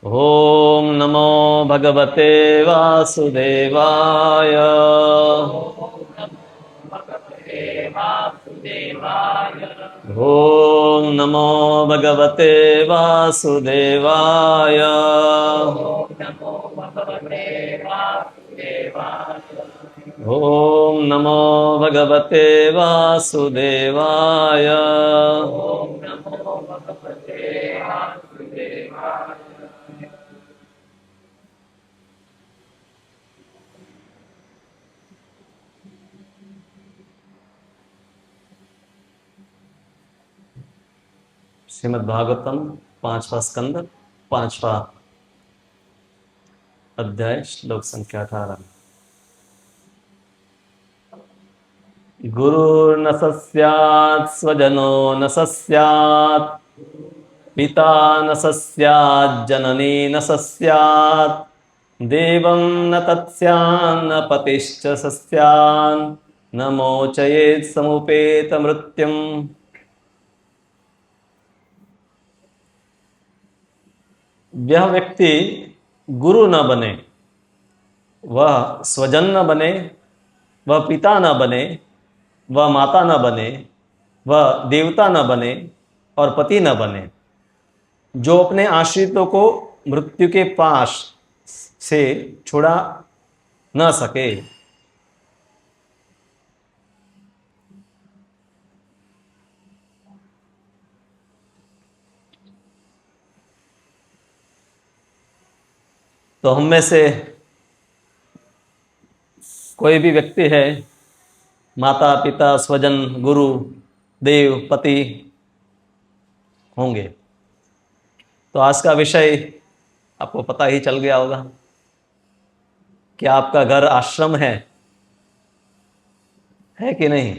ओम नमो भगवते वासुदेवाय। ओम नमो भगवते वासुदेवाय। ओम नमो भगवते वासुदेवाय। श्रीमद् भागवतम 5वां स्कंद 5वां अध्याय श्लोक संख्या 18। गुरुर्न स स्यात् स्वजनो न स स्यात् पिता न स स्यात् जननी न स स्यात् देवं न तत्स्यान्न पतिश्च स स्यान् न मोचयेत् समुपेत मृत्युम्। यह व्यक्ति गुरु न बने, वह स्वजन न बने, वह पिता न बने, वह माता न बने, वह देवता न बने और पति न बने, जो अपने आश्रितों को मृत्यु के पाश से छुड़ा न सके। तो हम में से कोई भी व्यक्ति है, माता पिता स्वजन गुरु देव पति होंगे, तो आज का विषय आपको पता ही चल गया होगा कि आपका घर आश्रम है कि नहीं।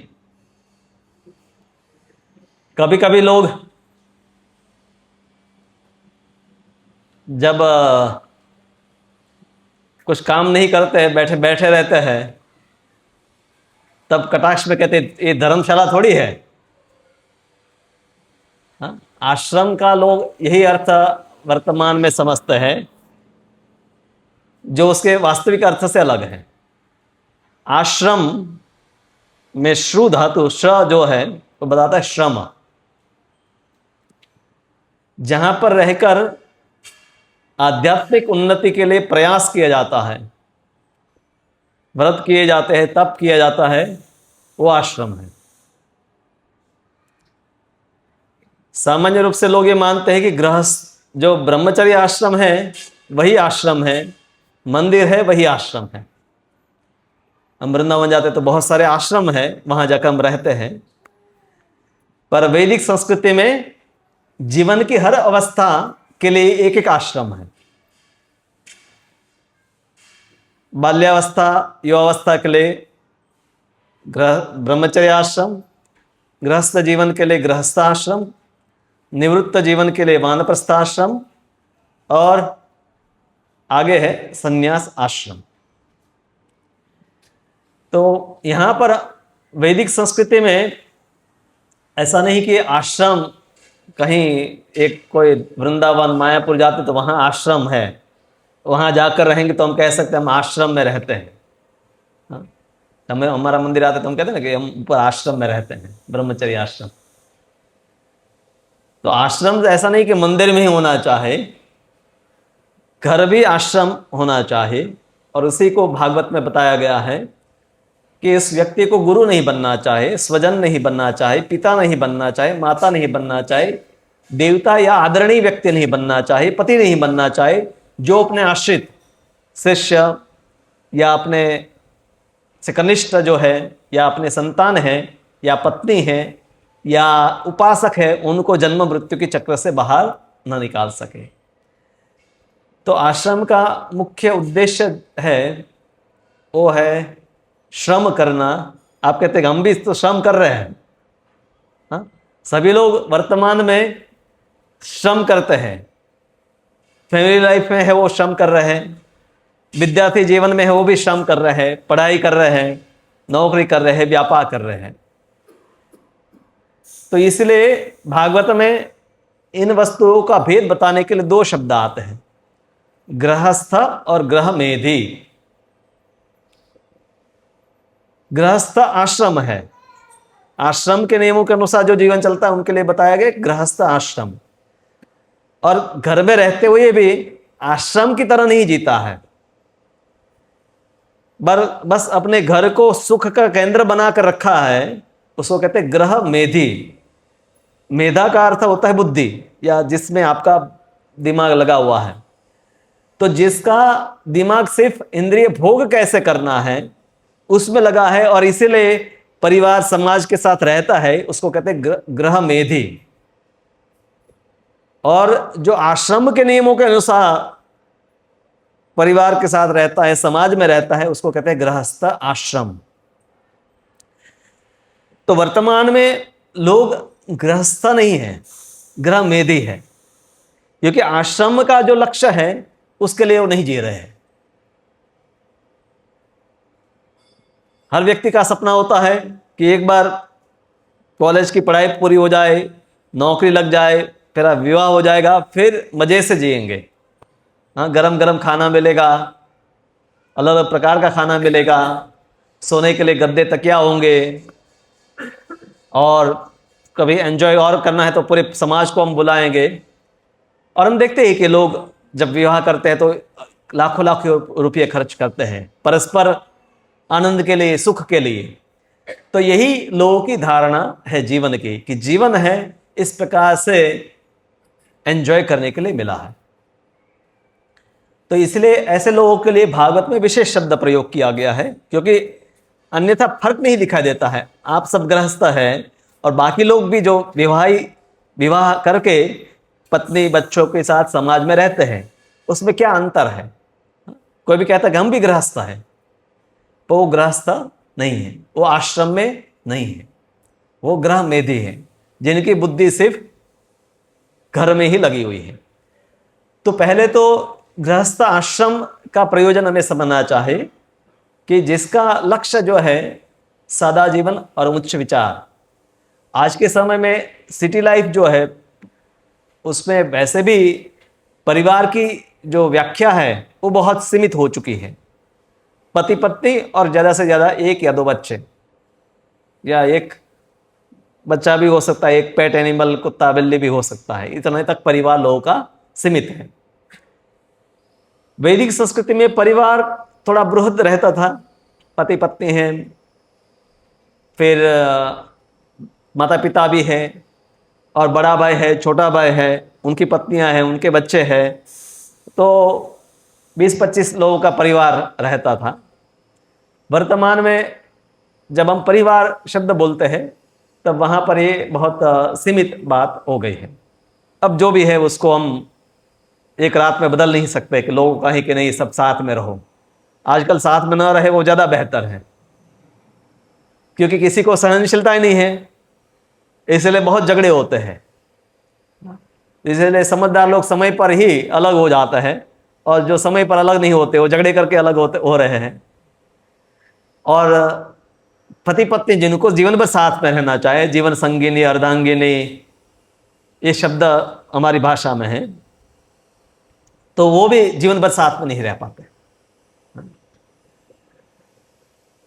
कभी कभी लोग जब कुछ काम नहीं करते हैं, बैठे बैठे रहते हैं, तब कटाक्ष में कहते ये धर्मशाला थोड़ी है। हाँ? आश्रम का लोग यही अर्थ वर्तमान में समझते हैं, जो उसके वास्तविक अर्थ से अलग है। आश्रम में श्रु धातु श्र जो है वो बताता है श्रम, जहां पर रहकर आध्यात्मिक उन्नति के लिए प्रयास किया जाता है, व्रत किए जाते हैं, तप किया जाता है, वो आश्रम है। सामान्य रूप से लोग ये मानते हैं कि गृहस्थ जो ब्रह्मचर्य आश्रम है वही आश्रम है, मंदिर है वही आश्रम है। हम वृंदावन जाते तो बहुत सारे आश्रम है, वहां जाकर हम रहते हैं। पर वैदिक संस्कृति में जीवन की हर अवस्था के लिए एक एक आश्रम है। बाल्यावस्था युवावस्था के लिए ब्रह्मचर्य आश्रम, गृहस्थ जीवन के लिए गृहस्थ आश्रम, निवृत्त जीवन के लिए वानप्रस्थ आश्रम और आगे है संन्यास आश्रम। तो यहां पर वैदिक संस्कृति में ऐसा नहीं कि आश्रम कहीं एक कोई वृंदावन मायापुर जाते तो वहां आश्रम है, वहां जाकर रहेंगे तो हम कह सकते हैं हम आश्रम में रहते हैं। हाँ? हमें हमारा मंदिर आते तो हम कहते हैं ना कि हम ऊपर आश्रम में रहते हैं, ब्रह्मचर्य आश्रम। तो आश्रम ऐसा नहीं कि मंदिर में ही होना चाहे, घर भी आश्रम होना चाहे। और उसी को भागवत में बताया गया है कि इस व्यक्ति को गुरु नहीं बनना चाहे, स्वजन नहीं बनना चाहे, पिता नहीं बनना चाहे, माता नहीं बनना चाहे, देवता या आदरणीय व्यक्ति नहीं बनना चाहे, पति नहीं बनना चाहे, जो अपने आश्रित शिष्य या अपने से कनिष्ठ जो है या अपने संतान है या पत्नी है या उपासक है, उनको जन्म मृत्यु के चक्र से बाहर न निकाल सके। तो आश्रम का मुख्य उद्देश्य है वो है श्रम करना। आप कहते हैं हम भी तो श्रम कर रहे हैं। हाँ? सभी लोग वर्तमान में श्रम करते हैं। फैमिली लाइफ में है वो श्रम कर रहे हैं, विद्यार्थी जीवन में है वो भी श्रम कर रहे हैं, पढ़ाई कर रहे हैं, नौकरी कर रहे हैं, व्यापार कर रहे हैं। तो इसलिए भागवत में इन वस्तुओं का भेद बताने के लिए दो शब्द आते हैं। गृहस्थ और गृह मेधी। गृहस्थ आश्रम है, आश्रम के नियमों के अनुसार जो जीवन चलता है उनके लिए बताया गया गृहस्थ आश्रम। और घर में रहते हुए भी आश्रम की तरह नहीं जीता है, बस अपने घर को सुख का केंद्र बनाकर रखा है, उसको कहते हैं गृह मेधी। मेधा का अर्थ होता है बुद्धि, या जिसमें आपका दिमाग लगा हुआ है। तो जिसका दिमाग सिर्फ इंद्रिय भोग कैसे करना है उसमें लगा है और इसीलिए परिवार समाज के साथ रहता है, उसको कहते हैं गृह मेधी। और जो आश्रम के नियमों के अनुसार परिवार के साथ रहता है, समाज में रहता है, उसको कहते हैं गृहस्थ आश्रम। तो वर्तमान में लोग गृहस्थ नहीं है, गृह मेधी है, क्योंकि आश्रम का जो लक्ष्य है उसके लिए वो नहीं जी रहे हैं। हर व्यक्ति का सपना होता है कि एक बार कॉलेज की पढ़ाई पूरी हो जाए, नौकरी लग जाए, फिर विवाह हो जाएगा, फिर मजे से जिएंगे। हाँ, गरम गरम खाना मिलेगा, अलग अलग प्रकार का खाना मिलेगा, सोने के लिए गद्दे तकिया होंगे, और कभी एंजॉय और करना है तो पूरे समाज को हम बुलाएंगे। और हम देखते हैं कि लोग जब विवाह करते हैं तो लाखों लाखों रुपये खर्च करते हैं परस्पर आनंद के लिए, सुख के लिए। तो यही लोगों की धारणा है जीवन की, कि जीवन है इस प्रकार से एंजॉय करने के लिए मिला है। तो इसलिए ऐसे लोगों के लिए भागवत में विशेष शब्द प्रयोग किया गया है, क्योंकि अन्यथा फर्क नहीं दिखाई देता है। आप सब गृहस्थ हैं और बाकी लोग भी जो विवाह करके पत्नी बच्चों के साथ समाज में रहते हैं, उसमें क्या अंतर है? कोई भी कहता है कि हम भी गृहस्थ हैं, तो वो गृहस्थ नहीं है, वो आश्रम में नहीं है, वो गृह मेधी है, जिनकी बुद्धि सिर्फ घर में ही लगी हुई है। तो पहले तो गृहस्थ आश्रम का प्रयोजन हमें समझना चाहे कि जिसका लक्ष्य जो है सादा जीवन और उच्च विचार। आज के समय में सिटी लाइफ जो है उसमें वैसे भी परिवार की जो व्याख्या है वो बहुत सीमित हो चुकी है। पति पत्नी और ज़्यादा से ज़्यादा एक या दो बच्चे, या एक बच्चा भी हो सकता है, एक पेट एनिमल कुत्ता बिल्ली भी हो सकता है, इतने तक परिवार लोगों का सीमित है। वैदिक संस्कृति में परिवार थोड़ा बृहद रहता था, पति पत्नी हैं, फिर माता पिता भी हैं, और बड़ा भाई है, छोटा भाई है, उनकी पत्नियां हैं, उनके बच्चे हैं, तो 20-25 लोगों का परिवार रहता था। वर्तमान में जब हम परिवार शब्द बोलते हैं तब वहाँ पर ये बहुत सीमित बात हो गई है। अब जो भी है उसको हम एक रात में बदल नहीं सकते कि लोग कहें कि नहीं सब साथ में रहो। आजकल साथ में ना रहे वो ज़्यादा बेहतर है, क्योंकि किसी को सहनशीलता ही नहीं है, इसलिए बहुत झगड़े होते हैं। इसलिए समझदार लोग समय पर ही अलग हो जाते हैं, और जो समय पर अलग नहीं होते वो झगड़े करके अलग हो रहे हैं। और पति पत्नी जिनको जीवन भर साथ में रहना चाहे, जीवन संगिनी अर्धांगिनी ये शब्द हमारी भाषा में है, तो वो भी जीवन भर साथ में नहीं रह पाते।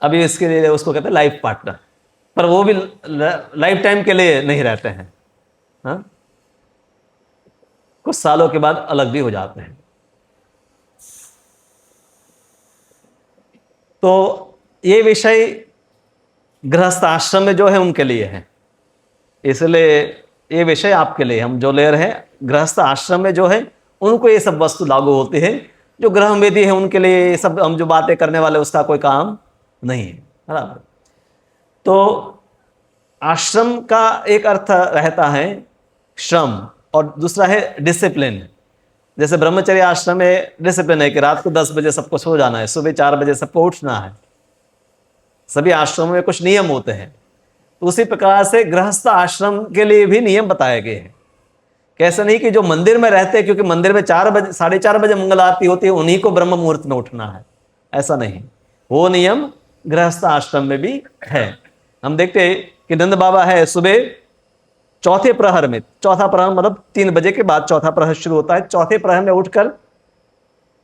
अभी इसके लिए उसको कहते हैं लाइफ पार्टनर, पर वो भी लाइफ टाइम के लिए नहीं रहते हैं। हाँ? कुछ सालों के बाद अलग भी हो जाते हैं। तो ये विषय गृहस्थ आश्रम में जो है उनके लिए है, इसलिए ये विषय आपके लिए हम जो ले रहे हैं। गृहस्थ आश्रम में जो है उनको ये सब वस्तु लागू होती है, जो गृह मेधी है उनके लिए ये सब हम जो बातें करने वाले उसका कोई काम नहीं है। बराबर। तो आश्रम का एक अर्थ रहता है श्रम, और दूसरा है डिसिप्लिन। जैसे ब्रह्मचर्य आश्रम में डिसिप्लिन है कि रात को 10 बजे सबको सो जाना है, सुबह 4 बजे सबको उठना है। सभी आश्रमों में कुछ नियम होते हैं। तो उसी प्रकार से गृहस्थ आश्रम के लिए भी नियम बताए गए हैं। कैसे नहीं कि जो मंदिर में रहते हैं, क्योंकि मंदिर में 4 बजे 4:30 बजे मंगल आरती होती है, उन्हीं को ब्रह्म मुहूर्त में उठना है, ऐसा नहीं। वो नियम गृहस्थ आश्रम में भी है। हम देखते हैं कि नंद बाबा है सुबह चौथे प्रहर में, चौथा प्रहर मतलब 3 बजे के बाद चौथा प्रहर शुरू होता है, चौथे प्रहर में उठकर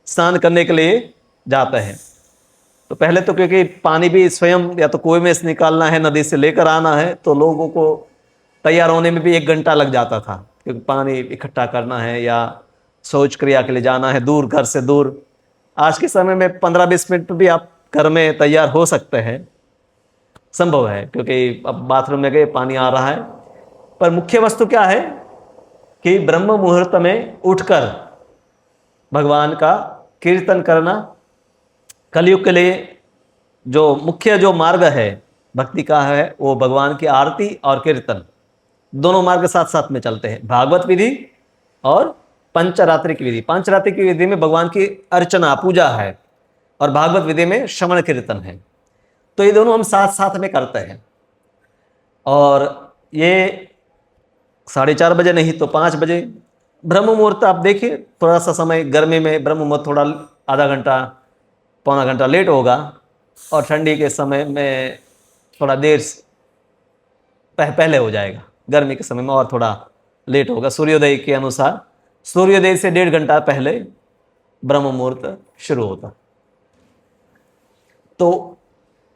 स्नान करने के लिए जाते हैं। तो पहले तो क्योंकि पानी भी स्वयं या तो कुएं में से निकालना है, नदी से लेकर आना है, तो लोगों को तैयार होने में भी 1 घंटा लग जाता था, क्योंकि पानी इकट्ठा करना है या शौच क्रिया के लिए जाना है दूर, घर से दूर। आज के समय में 15-20 मिनट में भी आप घर में तैयार हो सकते हैं, संभव है, क्योंकि अब बाथरूम में गए पानी आ रहा है। पर मुख्य वस्तु क्या है कि ब्रह्म मुहूर्त में उठकर भगवान का कीर्तन करना कलयुग के लिए जो मुख्य जो मार्ग है भक्ति का है, वो भगवान की आरती और कीर्तन, दोनों मार्ग साथ साथ में चलते हैं। भागवत विधि और पंचरात्रि की विधि। पंचरात्रि की विधि में भगवान की अर्चना पूजा है और भागवत विधि में श्रवण कीर्तन है। तो ये दोनों हम साथ साथ में करते हैं। और ये 4:30 बजे नहीं तो 5 बजे ब्रह्म मुहूर्त। आप देखिए, थोड़ा सा समय गर्मी में ब्रह्म मुहूर्त थोड़ा आधा घंटा पौना घंटा लेट होगा, और ठंडी के समय में थोड़ा देर पहले हो जाएगा। गर्मी के समय में और थोड़ा लेट होगा। सूर्योदय के अनुसार सूर्योदय से 1.5 घंटा पहले ब्रह्म मुहूर्त शुरू होता। तो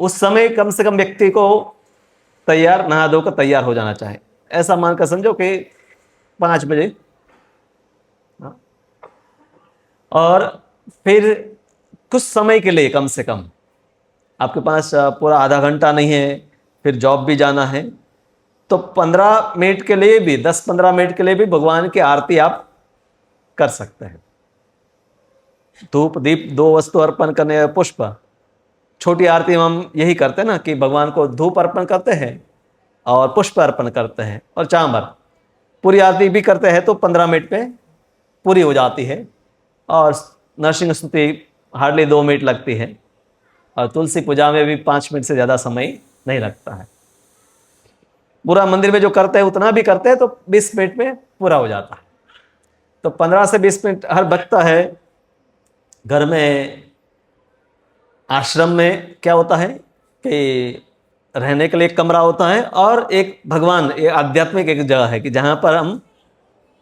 उस समय कम से कम व्यक्ति को तैयार, नहा धोकर तैयार हो जाना चाहिए। ऐसा मानकर समझो कि 5 बजे। और फिर कुछ समय के लिए, कम से कम आपके पास पूरा आधा घंटा नहीं है, फिर जॉब भी जाना है, तो 15 मिनट के लिए भी, 10-15 मिनट के लिए भी भगवान की आरती आप कर सकते हैं। धूप दीप 2 वस्तु अर्पण करने, पुष्प। छोटी आरती में हम यही करते हैं ना कि भगवान को धूप अर्पण करते हैं और पुष्प अर्पण करते हैं और चांबर। पूरी आरती भी करते हैं तो 15 मिनट में पूरी हो जाती है। और नरसिंह स्तुति हार्डली 2 मिनट लगती है, और तुलसी पूजा में भी 5 मिनट से ज़्यादा समय नहीं लगता है। पूरा मंदिर में जो करते हैं उतना भी करते हैं तो 20 मिनट में पूरा हो जाता है। तो 15 से 20 मिनट हर भक्त है। घर में, आश्रम में क्या होता है कि रहने के लिए एक कमरा होता है, और एक भगवान, एक आध्यात्मिक एक जगह है कि जहाँ पर हम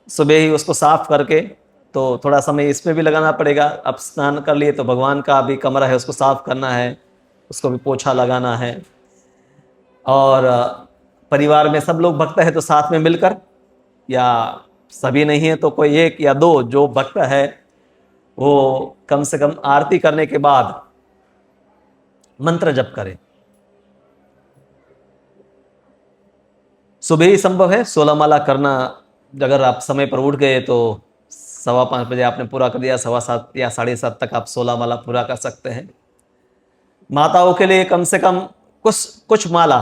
सुबह ही उसको साफ करके, तो थोड़ा समय इसमें भी लगाना पड़ेगा। अब स्नान कर लिए तो भगवान का भी कमरा है, उसको साफ करना है, उसको भी पोछा लगाना है। और परिवार में सब लोग भक्त है तो साथ में मिलकर, या सभी नहीं है तो कोई 1 या 2 जो भक्त है वो कम से कम आरती करने के बाद मंत्र जप करे। सुबह ही संभव है 16 माला करना। अगर आप समय पर उठ गए तो 5:15 आपने पूरा कर दिया, 7:15 या 7:30 तक आप 16 माला पूरा कर सकते हैं। माताओं के लिए कम से कम कुछ माला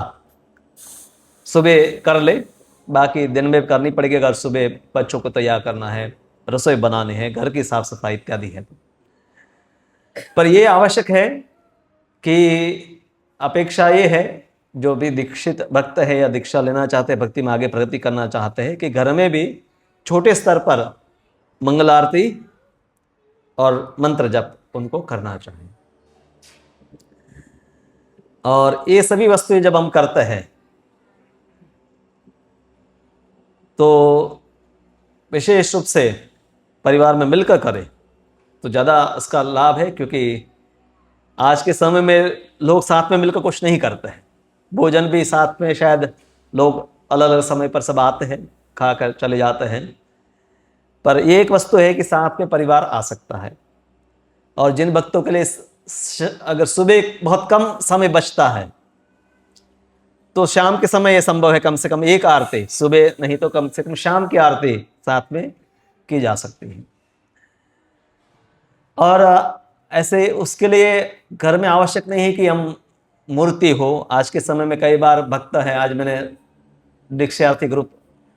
सुबह कर ले, बाकी दिन में करनी पड़ेगी अगर सुबह बच्चों को तैयार करना है, रसोई बनानी है, घर की साफ सफाई इत्यादि है। पर यह आवश्यक है कि अपेक्षा ये है, जो भी दीक्षित भक्त है या दीक्षा लेना चाहते हैं, भक्ति में आगे प्रगति करना चाहते हैं, कि घर में भी छोटे स्तर पर मंगल आरती और मंत्र जप उनको करना चाहिए। और ये सभी वस्तुएं जब हम करते हैं तो विशेष रूप से परिवार में मिलकर करें तो ज़्यादा इसका लाभ है, क्योंकि आज के समय में लोग साथ में मिलकर कुछ नहीं करते हैं। भोजन भी साथ में, शायद लोग अलग अलग समय पर सब आते हैं, खा कर चले जाते हैं। पर ये एक वस्तु है कि साथ में परिवार आ सकता है। और जिन भक्तों के लिए अगर सुबह बहुत कम समय बचता है तो शाम के समय यह संभव है कम से कम एक आरती, सुबह नहीं तो कम से कम शाम की आरती साथ में की जा सकती है। और ऐसे उसके लिए घर में आवश्यक नहीं है कि हम मूर्ति हो। आज के समय में कई बार भक्त है, आज मैंने दीक्षार्थी ग्रुप,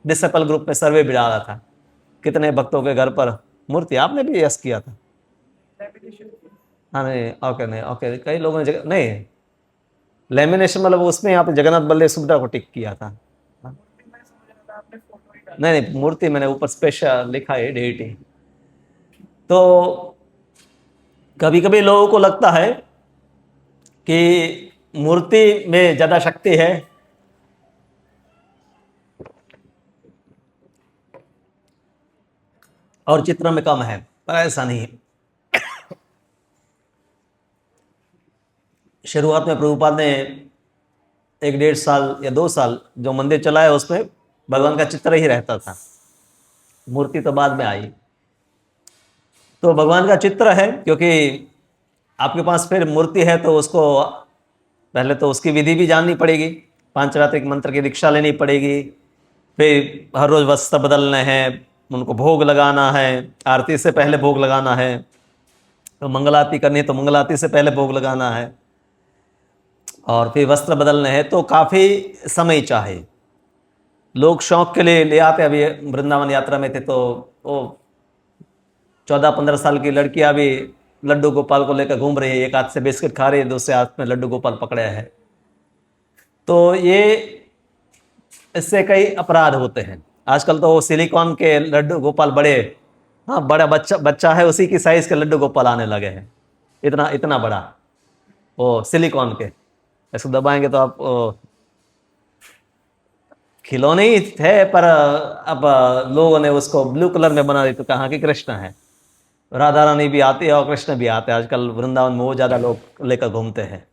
डिसेपल ग्रुप में सर्वे भी डाला था, कितने भक्तों के घर पर मूर्ति। आपने भी यस किया था? हाँ नहीं, ओके नहीं, ओके, कई लोगों ने नहीं, लेमिनेशन मतलब उसमें यहाँ पे जगन्नाथ बल्लभ सुभद्रा को टिक किया था। नहीं नहीं, मूर्ति मैंने ऊपर स्पेशल लिखा है डेटी। तो कभी कभी लोगों को लगता है कि मूर्ति में ज्यादा शक्ति है, और चित्र में कम है, पर ऐसा नहीं है। शुरुआत में प्रभुपाद ने 1 डेढ़ साल या 2 साल जो मंदिर चलाया उसमें भगवान का चित्र ही रहता था, मूर्ति तो बाद में आई। तो भगवान का चित्र है, क्योंकि आपके पास फिर मूर्ति है तो उसको पहले तो उसकी विधि भी जाननी पड़ेगी, पांचरात्रिक मंत्र की दीक्षा लेनी पड़ेगी, फिर हर रोज वस्त्र बदलने हैं, उनको भोग लगाना है, आरती से पहले भोग लगाना है, तो मंगलारती करनी है तो मंगलारती से पहले भोग लगाना है, और फिर वस्त्र बदलने हैं, तो काफ़ी समय चाहे। लोग शौक के लिए ले आते, अभी वृंदावन यात्रा में थे तो वो 14-15 साल की लड़कियां भी लड्डू गोपाल को लेकर घूम रही है, एक हाथ से बिस्किट खा रही है, दूसरे हाथ में लड्डू गोपाल पकड़े है। तो ये इससे कई अपराध होते हैं। आजकल तो वो सिलिकॉन के लड्डू गोपाल बड़े, हाँ बड़ा बच्चा बच्चा है उसी की साइज के लड्डू गोपाल आने लगे हैं, इतना इतना बड़ा, वो सिलिकॉन के, इसको दबाएंगे तो आप खिलौने ही थे, पर अब लोगों ने उसको ब्लू कलर में बना दी, तो कहाँ की कृष्ण है। राधा रानी भी आती है और कृष्ण भी आते हैं, आजकल वृंदावन में वो ज़्यादा लोग लेकर घूमते हैं।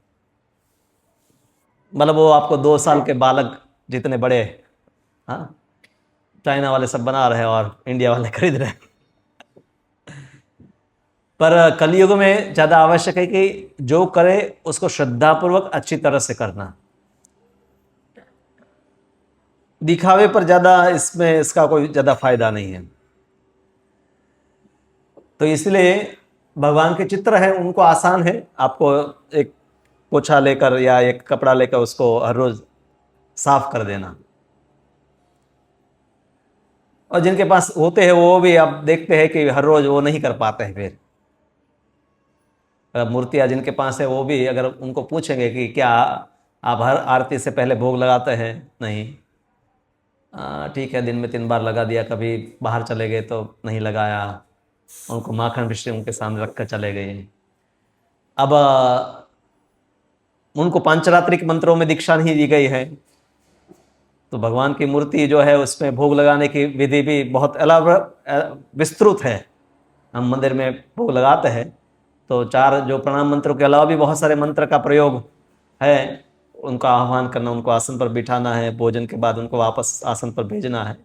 मतलब वो आपको 2 साल के बालक जितने बड़े, हाँ, चाइना वाले सब बना रहे हैं और इंडिया वाले खरीद रहे हैं। पर कलयुग में ज़्यादा आवश्यक है कि जो करे उसको श्रद्धापूर्वक अच्छी तरह से करना। दिखावे पर ज़्यादा इसमें इसका कोई ज़्यादा फायदा नहीं है। तो इसलिए भगवान के चित्र हैं, उनको आसान है, आपको एक पोछा लेकर या एक कपड़ा लेकर उसको हर रोज साफ कर देना। और जिनके पास होते हैं वो भी आप देखते हैं कि हर रोज वो नहीं कर पाते हैं। फिर मूर्तियाँ जिनके पास है वो भी अगर उनको पूछेंगे कि क्या आप हर आरती से पहले भोग लगाते हैं, नहीं, ठीक है दिन में 3 बार लगा दिया, कभी बाहर चले गए तो नहीं लगाया, उनको माखन मिश्री उनके सामने रख कर चले गए। अब उनको पांचरात्रिक मंत्रों में दीक्षा नहीं दी गई है, तो भगवान की मूर्ति जो है उसमें भोग लगाने की विधि भी बहुत विस्तृत है। हम मंदिर में भोग लगाते हैं तो 4 जो प्रणाम मंत्रों के अलावा भी बहुत सारे मंत्र का प्रयोग है, उनका आह्वान करना, उनको आसन पर बिठाना है, भोजन के बाद उनको वापस आसन पर भेजना है,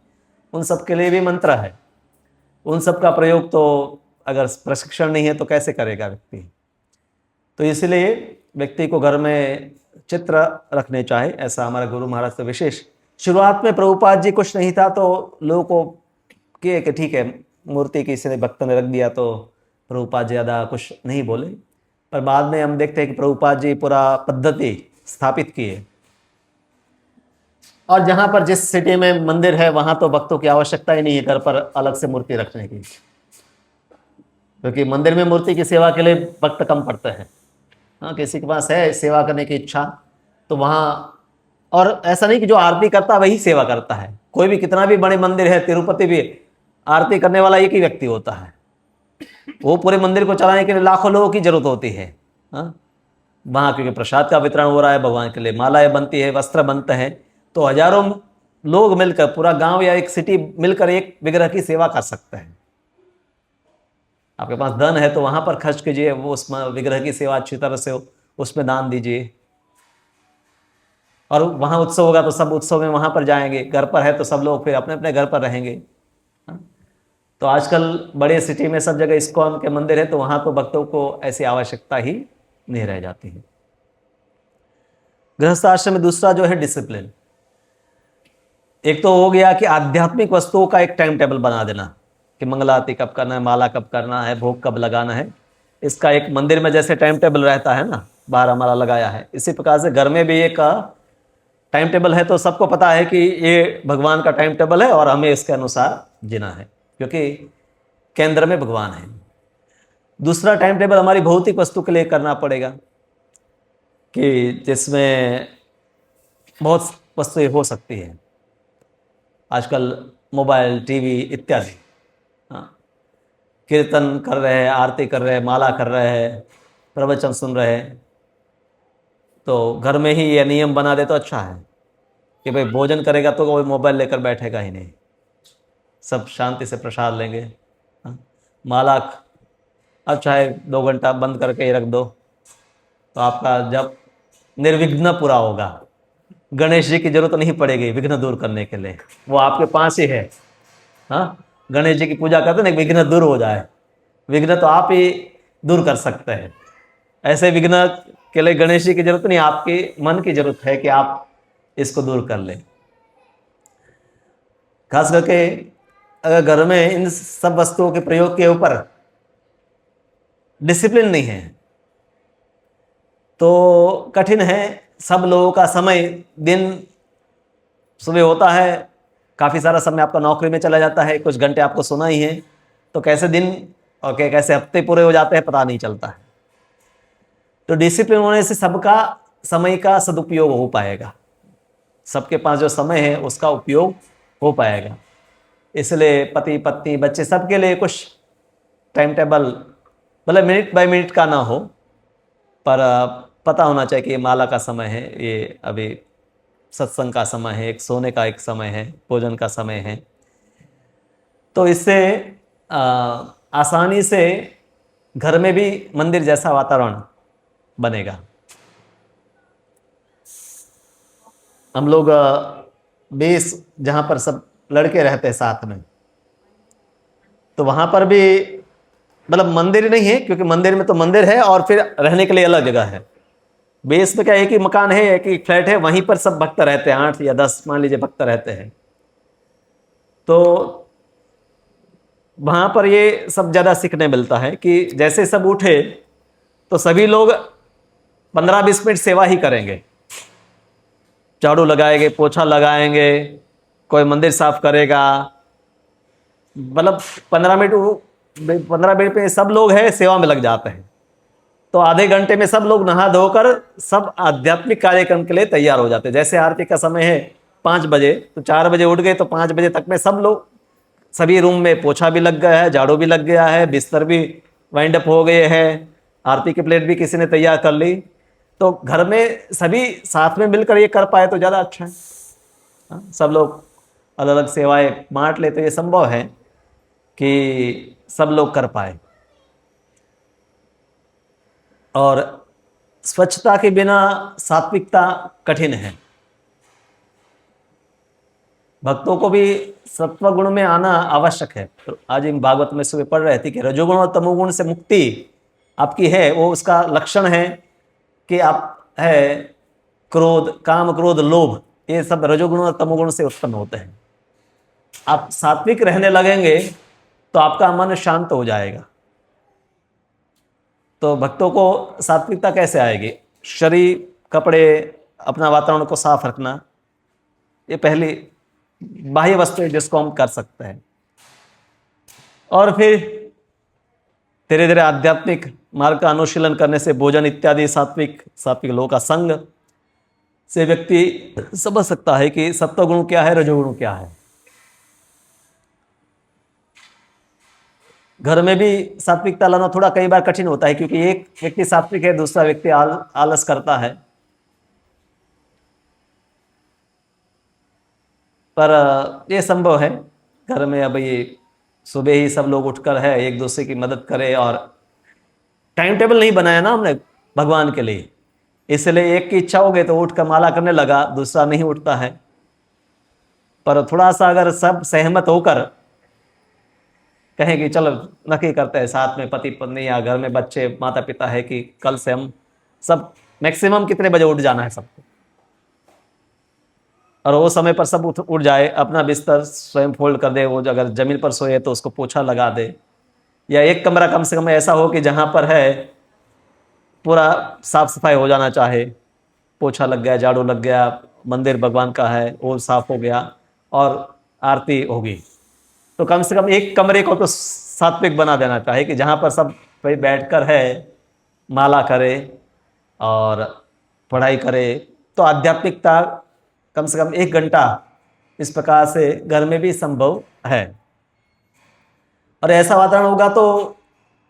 उन सब के लिए भी मंत्र है। उन सब का प्रयोग तो अगर प्रशिक्षण नहीं है तो कैसे करेगा व्यक्ति। तो इसलिए व्यक्ति को घर में चित्र रखने चाहिए, ऐसा हमारा गुरु महाराज से विशेष। शुरुआत में प्रभुपाद जी कुछ नहीं था तो लोगों को किए कि ठीक है मूर्ति किसी ने भक्त ने रख दिया तो प्रभुपाद ज़्यादा कुछ नहीं बोले, पर बाद में हम देखते हैं कि प्रभुपाद जी पूरा पद्धति स्थापित किए, और जहाँ पर जिस सिटी में मंदिर है वहाँ तो भक्तों की आवश्यकता ही नहीं है घर पर अलग से मूर्ति रखने की, क्योंकि मंदिर में मूर्ति की सेवा के लिए भक्त कम पड़ते हैं। हाँ, किसी के पास है सेवा करने की इच्छा तो वहाँ, और ऐसा नहीं कि जो आरती करता है वही सेवा करता है, कोई भी कितना भी बड़े मंदिर है, तिरुपति भी आरती करने वाला एक ही व्यक्ति होता है, वो पूरे मंदिर को चलाने के लिए लाखों लोगों की जरूरत होती है। हाँ, वहाँ क्योंकि प्रसाद का वितरण हो रहा है, भगवान के लिए मालाएं बनती है, वस्त्र बनते हैं, तो हजारों लोग मिलकर, पूरा गांव या एक सिटी मिलकर एक विग्रह की सेवा कर सकते हैं। आपके पास धन है तो वहां पर खर्च कीजिए, वो उस विग्रह की सेवा अच्छी तरह से हो, उसमें दान दीजिए। और वहां उत्सव होगा तो सब उत्सव में वहां पर जाएंगे, घर पर है तो सब लोग फिर अपने अपने घर पर रहेंगे। हाँ? तो आजकल बड़े सिटी में सब जगह इस्कॉन के मंदिर है तो वहां तो भक्तों को ऐसी आवश्यकता ही नहीं रह जाती है। गृहस्थ आश्रम में दूसरा जो है डिसिप्लिन। एक तो हो गया कि आध्यात्मिक वस्तुओं का एक टाइम टेबल बना देना कि मंगलारती कब करना है, माला कब करना है, भोग कब लगाना है, इसका एक मंदिर में जैसे टाइम टेबल रहता है ना, बाहर हमारा लगाया है, इसी प्रकार से घर में भी एक टाइम टेबल है, तो सबको पता है कि ये भगवान का टाइम टेबल है और हमें इसके अनुसार जीना है, क्योंकि केंद्र में भगवान है। दूसरा टाइम टेबल हमारी भौतिक वस्तु के लिए करना पड़ेगा कि जिसमें बहुत वस्तुएं हो सकती है, आजकल मोबाइल, टीवी इत्यादि। हाँ, कीर्तन कर रहे हैं, आरती कर रहे हैं, माला कर रहे हैं, प्रवचन सुन रहे हैं, तो घर में ही ये नियम बना दे तो अच्छा है कि भाई भोजन करेगा तो कोई मोबाइल लेकर बैठेगा ही नहीं, सब शांति से प्रसाद लेंगे। हाँ, माला अब चाहे 2 घंटा बंद करके ही रख दो, तो आपका जब निर्विघ्न पूरा होगा। गणेश जी की जरूरत नहीं पड़ेगी विघ्न दूर करने के लिए, वो आपके पास ही है। हाँ, गणेश जी की पूजा करते हैं ना, विघ्न दूर हो जाए। विघ्न तो आप ही दूर कर सकते हैं। ऐसे विघ्न के लिए गणेश जी की जरूरत नहीं, आपके मन की जरूरत है कि आप इसको दूर कर लें। खास करके अगर घर में इन सब वस्तुओं के प्रयोग के ऊपर डिसिप्लिन नहीं है तो कठिन है। सब लोगों का समय, दिन सुबह होता है, काफ़ी सारा समय आपका नौकरी में चला जाता है, कुछ घंटे आपको सोना ही है, तो कैसे दिन और कैसे हफ्ते पूरे हो जाते हैं पता नहीं चलता है। तो डिसिप्लिन होने से सबका समय का सदुपयोग हो पाएगा, सबके पास जो समय है उसका उपयोग हो पाएगा। इसलिए पति पत्नी बच्चे सबके लिए कुछ टाइम टेबल, मतलब मिनट बाय मिनट का ना हो, पर पता होना चाहिए कि ये माला का समय है, ये अभी सत्संग का समय है, एक सोने का एक समय है, भोजन का समय है। तो इससे आसानी से घर में भी मंदिर जैसा वातावरण बनेगा। हम लोग 20 जहाँ पर सब लड़के रहते हैं साथ में, तो वहाँ पर भी मतलब मंदिर नहीं है, क्योंकि मंदिर में तो मंदिर है और फिर रहने के लिए अलग जगह है। बेस में क्या, एक ही मकान है, एक ही फ्लैट है, वहीं पर सब भक्त रहते हैं, 8 या 10 मान लीजिए भक्त रहते हैं। तो वहाँ पर ये सब ज़्यादा सीखने मिलता है कि जैसे सब उठे तो सभी लोग 15-20 मिनट सेवा ही करेंगे, झाड़ू लगाएंगे, पोछा लगाएंगे, कोई मंदिर साफ करेगा, मतलब 15 मिनट में सब लोग हैं सेवा में लग जाते हैं। तो आधे घंटे में सब लोग नहा धोकर सब आध्यात्मिक कार्यक्रम के लिए तैयार हो जाते हैं। जैसे आरती का समय है 5 बजे, तो 4 बजे उठ गए तो 5 बजे तक में सब लोग, सभी रूम में पोछा भी लग गया है, झाड़ू भी लग गया है, बिस्तर भी वाइंड अप हो गए हैं, आरती की प्लेट भी किसी ने तैयार कर ली। तो घर में सभी साथ में मिलकर ये कर पाए तो ज़्यादा अच्छा है। सब लोग अलग अलग सेवाएं बांट ले तो ये संभव है कि सब लोग कर पाए। और स्वच्छता के बिना सात्विकता कठिन है। भक्तों को भी सत्व गुण में आना आवश्यक है। तो आज हम भागवत में सुबह पढ़ रहे थे कि रजोगुण और तमोगुण से मुक्ति आपकी है, वो उसका लक्षण है कि आप है क्रोध, काम, क्रोध, लोभ, ये सब रजोगुण और तमोगुण से उत्पन्न होते हैं। आप सात्विक रहने लगेंगे तो आपका मन शांत हो जाएगा। तो भक्तों को सात्विकता कैसे आएगी? शरीर, कपड़े, अपना वातावरण को साफ रखना, ये पहली बाह्य वस्तु है जिसको हम कर सकते हैं। और फिर धीरे धीरे आध्यात्मिक मार्ग का अनुशीलन करने से भोजन इत्यादि सात्विक लोगों का संग से व्यक्ति समझ सकता है कि सत्वगुण क्या है, रजोगुण क्या है। घर में भी सात्विकता लाना थोड़ा कई बार कठिन होता है, क्योंकि एक व्यक्ति सात्विक है, दूसरा व्यक्ति आलस करता है। पर यह संभव है घर में। अब ये सुबह ही सब लोग उठकर है एक दूसरे की मदद करे, और टाइम टेबल नहीं बनाया ना हमने भगवान के लिए, इसलिए एक की इच्छा हो गई तो उठ कर माला करने लगा, दूसरा नहीं उठता है। पर थोड़ा सा अगर सब सहमत होकर कहें कि चलो नक्की करते हैं साथ में, पति पत्नी या घर में बच्चे, माता पिता है, कि कल से हम सब मैक्सिमम कितने बजे उठ जाना है सबको, और वो समय पर सब उठ जाए, अपना बिस्तर स्वयं फोल्ड कर दे, वो अगर जमीन पर सोए तो उसको पोछा लगा दे, या एक कमरा कम से कम ऐसा हो कि जहाँ पर है पूरा साफ सफाई हो जाना चाहे, पोछा लग गया, झाड़ू लग गया, मंदिर भगवान का है वो साफ हो गया और आरती होगी। तो कम से कम एक कमरे को तो सात्विक बना देना चाहिए कि जहाँ पर सब भाई बैठकर है माला करे और पढ़ाई करे। तो आध्यात्मिकता कम से कम 1 घंटा इस प्रकार से घर में भी संभव है। और ऐसा वातावरण होगा तो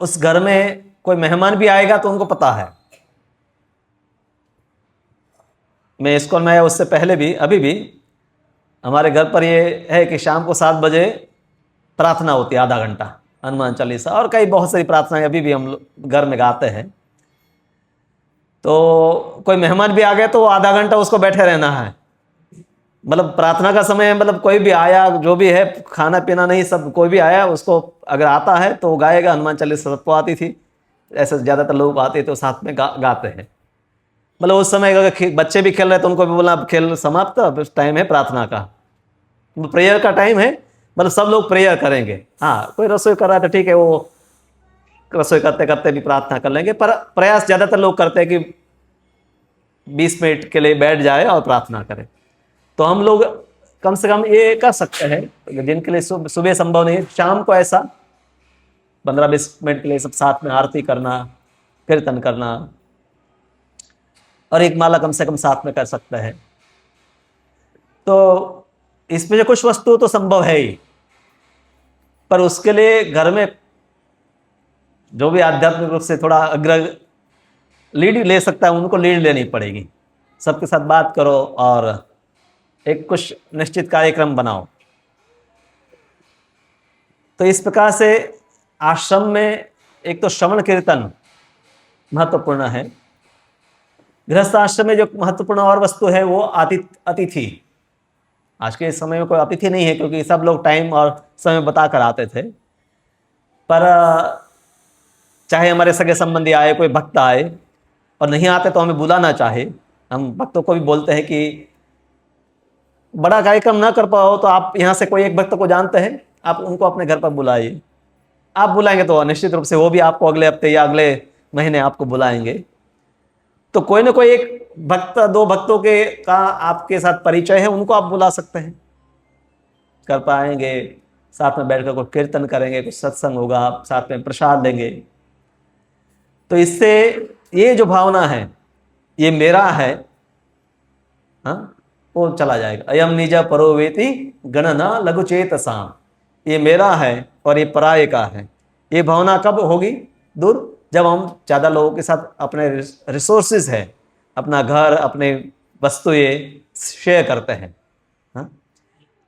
उस घर में कोई मेहमान भी आएगा तो उनको पता है। मैं स्कूल में आया उससे पहले भी, अभी भी हमारे घर पर ये है कि शाम को 7 बजे प्रार्थना होती है, आधा घंटा हनुमान चालीसा और कई बहुत सारी प्रार्थनाएं अभी भी हम लोग घर में गाते हैं। तो कोई मेहमान भी आ गए तो आधा घंटा उसको बैठे रहना है, मतलब प्रार्थना का समय है, मतलब कोई भी आया जो भी है, खाना पीना नहीं, सब कोई भी आया उसको अगर आता है तो वो गाएगा। हनुमान चालीसा सबको आती थी, ऐसे ज़्यादातर लोग आते तो साथ में गाते हैं। मतलब उस समय अगर बच्चे भी खेल रहे तो उनको भी बोला अब खेल समाप्त, अब टाइम है प्रार्थना का, प्रेयर का टाइम है, मतलब सब लोग प्रेयर करेंगे। हाँ, कोई रसोई कर रहा है तो ठीक है, वो रसोई करते करते भी प्रार्थना कर लेंगे, पर प्रयास ज़्यादातर लोग करते हैं कि 20 मिनट के लिए बैठ जाए और प्रार्थना करें। तो हम लोग कम से कम ये कर सकते हैं, जिनके लिए सुबह संभव नहीं है, शाम को ऐसा 15-20 मिनट के लिए सब साथ में आरती करना, कीर्तन करना, और एक माला कम से कम साथ में कर सकते हैं। तो इसमें जो कुछ वस्तु तो संभव है ही, पर उसके लिए घर में जो भी आध्यात्मिक रूप से थोड़ा अग्र लीड ले सकता है उनको लीड लेनी पड़ेगी। सबके साथ बात करो और एक कुछ निश्चित कार्यक्रम बनाओ। तो इस प्रकार से आश्रम में एक तो श्रवण कीर्तन महत्वपूर्ण है। गृहस्थ आश्रम में जो महत्वपूर्ण और वस्तु है वो अतिथि। आज के समय में कोई अतिथि नहीं है, क्योंकि सब लोग टाइम और समय बता कर आते थे। पर चाहे हमारे सगे संबंधी आए, कोई भक्त आए और नहीं आते तो हमें बुलाना चाहे, हम भक्तों को भी बोलते हैं कि बड़ा कार्यक्रम ना कर पाओ तो आप यहाँ से कोई एक भक्त को जानते हैं, आप उनको अपने घर पर बुलाइए। आप बुलाएंगे तो निश्चित रूप से वो भी आपको अगले हफ्ते या अगले महीने आपको बुलाएंगे। तो कोई ना कोई एक भक्त, 2 भक्तों के का आपके साथ परिचय है, उनको आप बुला सकते हैं। कर पाएंगे, साथ में बैठकर कोई कीर्तन करेंगे, कुछ सत्संग होगा, साथ में प्रसाद देंगे। तो इससे ये जो भावना है, ये मेरा है, हाँ, वो चला जाएगा। अयम निजा परोवेति गणना लघु चेतसाम, ये मेरा है और ये पराये का है। ये भावना कब होगी दूर? जब हम ज़्यादा लोगों के साथ अपने रिसोर्सेज है, अपना घर, अपने वस्तुएं शेयर करते हैं। हाँ?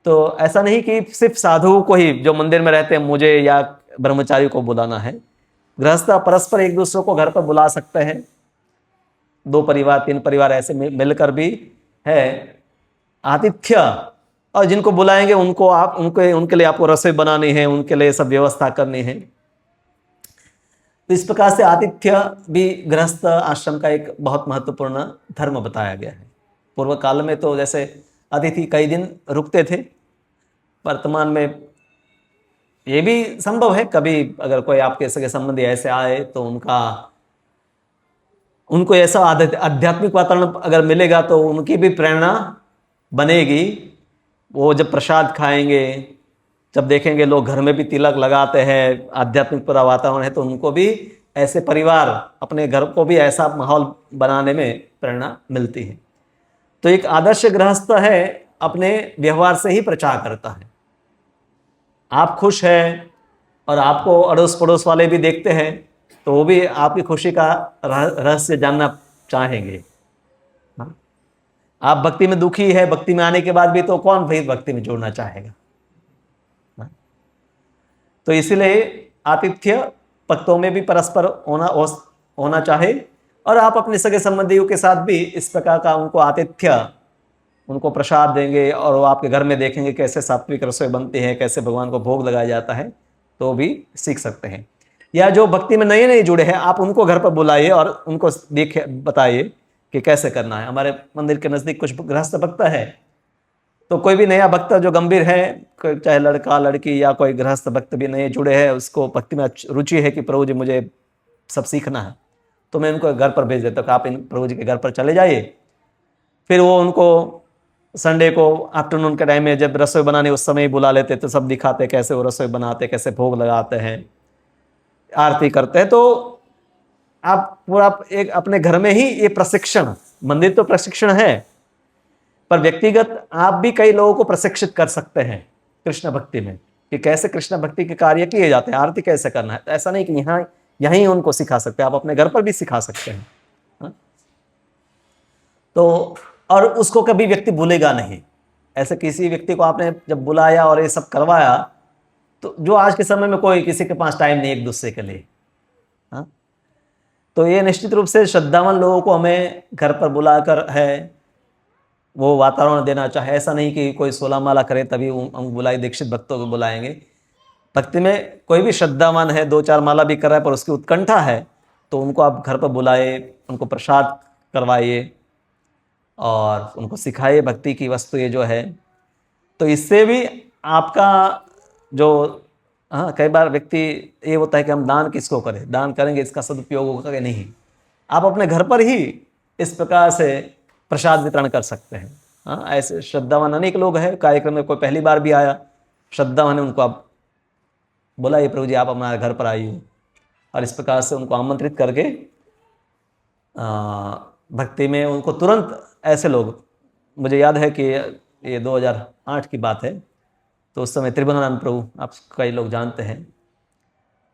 तो ऐसा नहीं कि सिर्फ साधुओं को ही जो मंदिर में रहते हैं मुझे या ब्रह्मचारी को बुलाना है। गृहस्थ परस्पर एक दूसरे को घर पर बुला सकते हैं, 2 परिवार 3 परिवार ऐसे मिलकर भी है आतिथ्य। और जिनको बुलाएंगे उनको आप उनके लिए आपको रसोई बनानी है, उनके लिए सब व्यवस्था करनी है। तो इस प्रकार से आतिथ्य भी गृहस्थ आश्रम का एक बहुत महत्वपूर्ण धर्म बताया गया है। पूर्व काल में तो जैसे अतिथि कई दिन रुकते थे, वर्तमान में ये भी संभव है, कभी अगर कोई आपके सगे संबंधी ऐसे आए तो उनको ऐसा आध्यात्मिक वातावरण अगर मिलेगा तो उनकी भी प्रेरणा बनेगी। वो जब प्रसाद खाएंगे, जब देखेंगे लोग घर में भी तिलक लगाते हैं, आध्यात्मिक पूरा वातावरण है, तो उनको भी ऐसे परिवार, अपने घर को भी ऐसा माहौल बनाने में प्रेरणा मिलती है। तो एक आदर्श गृहस्थ है अपने व्यवहार से ही प्रचार करता है। आप खुश हैं और आपको अड़ोस पड़ोस वाले भी देखते हैं तो वो भी आपकी खुशी का रहस्य जानना चाहेंगे। आप भक्ति में दुखी है, भक्ति में आने के बाद भी तो कौन भाई भक्ति में जोड़ना चाहेगा? तो इसीलिए आतिथ्य भक्तों में भी परस्पर होना चाहे, और आप अपने सगे संबंधियों के साथ भी इस प्रकार का उनको आतिथ्य, उनको प्रसाद देंगे और वो आपके घर में देखेंगे कैसे सात्विक रसोई बनती है, कैसे भगवान को भोग लगाया जाता है, तो भी सीख सकते हैं। या जो भक्ति में नए जुड़े हैं, आप उनको घर पर बुलाइए और उनको बताइए कि कैसे करना है। हमारे मंदिर के नज़दीक कुछ गृहस्थ भक्त है, तो कोई भी नया भक्त जो गंभीर है, चाहे लड़का लड़की या कोई गृहस्थ भक्त भी नए जुड़े हैं, उसको भक्ति में रुचि है कि प्रभु जी मुझे सब सीखना है, तो मैं उनको घर पर भेज देता हूँ कि आप इन प्रभु जी के घर पर चले जाइए। फिर वो उनको संडे को आफ्टरनून के टाइम में जब रसोई बनाने उस समय ही बुला लेते, तो सब दिखाते कैसे वो रसोई बनाते, कैसे भोग लगाते हैं, आरती करते हैं। तो आप पूरा एक अपने घर में ही ये प्रशिक्षण, मंदिर तो प्रशिक्षण है, पर व्यक्तिगत आप भी कई लोगों को प्रशिक्षित कर सकते हैं कृष्ण भक्ति में, कि कैसे कृष्ण भक्ति के कार्य किए जाते हैं, आरती कैसे करना है। तो ऐसा नहीं कि यहीं उनको सिखा सकते हैं, आप अपने घर पर भी सिखा सकते हैं। हाँ? तो और उसको कभी व्यक्ति भूलेगा नहीं। ऐसे किसी व्यक्ति को आपने जब बुलाया और ये सब करवाया, तो जो आज के समय में कोई किसी के पास टाइम नहीं एक दूसरे के लिए, हाँ? तो ये निश्चित रूप से श्रद्धावान लोगों को हमें घर पर बुलाकर है वो वातावरण देना चाहिए। ऐसा नहीं कि कोई 16 माला करे तभी हम बुलाए, दीक्षित भक्तों को बुलाएंगे। भक्ति में कोई भी श्रद्धावान है, 2-4 माला भी कर रहा है पर उसकी उत्कंठा है, तो उनको आप घर पर बुलाए, उनको प्रसाद करवाइए और उनको सिखाइए भक्ति की वस्तु ये जो है। तो इससे भी आपका जो कई बार व्यक्ति ये होता है कि हम दान किसको करें, दान करेंगे इसका सदुपयोग होगा कि नहीं। आप अपने घर पर ही इस प्रकार से प्रसाद वितरण कर सकते हैं। ऐसे श्रद्धावान अनेक लोग हैं, कार्यक्रम में कोई पहली बार भी आया श्रद्धावान है, उनको आप बुलाइए, प्रभु जी आप हमारे घर पर आइए, और इस प्रकार से उनको आमंत्रित करके भक्ति में उनको तुरंत। ऐसे लोग, मुझे याद है कि ये 2008 की बात है, तो उस समय त्रिभुवनानंद प्रभु, आप कई लोग जानते हैं,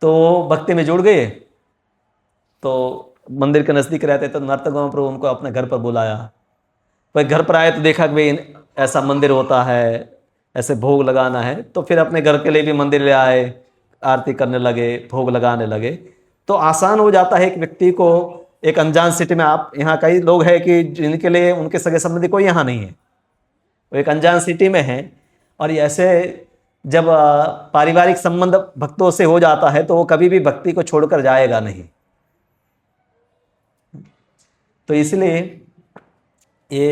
तो भक्ति में जुड़ गए। तो मंदिर के नज़दीक रहते तो नर्तक प्रभु उनको अपने घर पर बुलाया। भाई घर पर आए तो देखा कि भाई ऐसा मंदिर होता है, ऐसे भोग लगाना है, तो फिर अपने घर के लिए भी मंदिर ले आए, आरती करने लगे, भोग लगाने लगे। तो आसान हो जाता है एक व्यक्ति को, एक अनजान सिटी में, आप यहाँ कई लोग हैं कि जिनके लिए उनके सगे संबंधी कोई यहाँ नहीं है, वो एक अनजान सिटी में है, और ऐसे जब पारिवारिक संबंध भक्तों से हो जाता है तो वो कभी भी भक्ति को छोड़कर जाएगा नहीं। तो इसलिए ये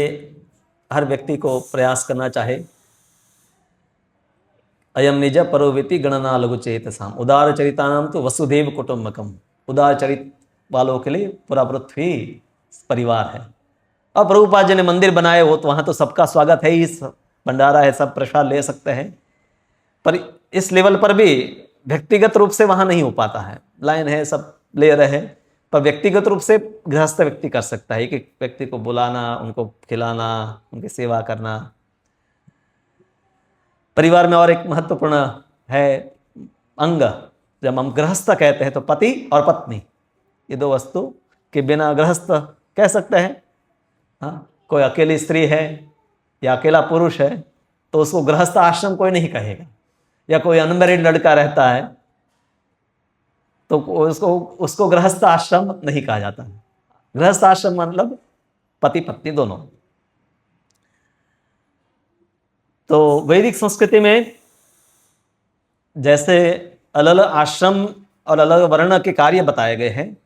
हर व्यक्ति को प्रयास करना चाहे। अयम निज परोवेति गणना लघु चेतसाम उदार चरितानाम तो वसुदेव कुटुंबकम। उदार चरित वालों के लिए पूरा पृथ्वी परिवार है। अब प्रभुपाद जी ने मंदिर बनाए हो तो वहाँ तो सबका स्वागत है ही, भंडारा है, सब प्रसाद ले सकते हैं, पर इस लेवल पर भी व्यक्तिगत रूप से वहाँ नहीं हो पाता है। लाइन है, सब ले रहे हैं, पर व्यक्तिगत रूप से गृहस्थ व्यक्ति कर सकता है, एक व्यक्ति को बुलाना, उनको खिलाना, उनकी सेवा करना। परिवार में और एक महत्वपूर्ण है अंग, जब हम गृहस्थ कहते हैं तो पति और पत्नी, ये दो वस्तु के बिना गृहस्थ कह सकते हैं। हाँ, कोई अकेली स्त्री है या अकेला पुरुष है तो उसको गृहस्थ आश्रम कोई नहीं कहेगा, या कोई अनमैरिड लड़का रहता है तो उसको गृहस्थ आश्रम नहीं कहा जाता। गृहस्थ आश्रम मतलब पति पत्नी दोनों। तो वैदिक संस्कृति में जैसे अलग अलग आश्रम और अलग वर्ण के कार्य बताए गए हैं,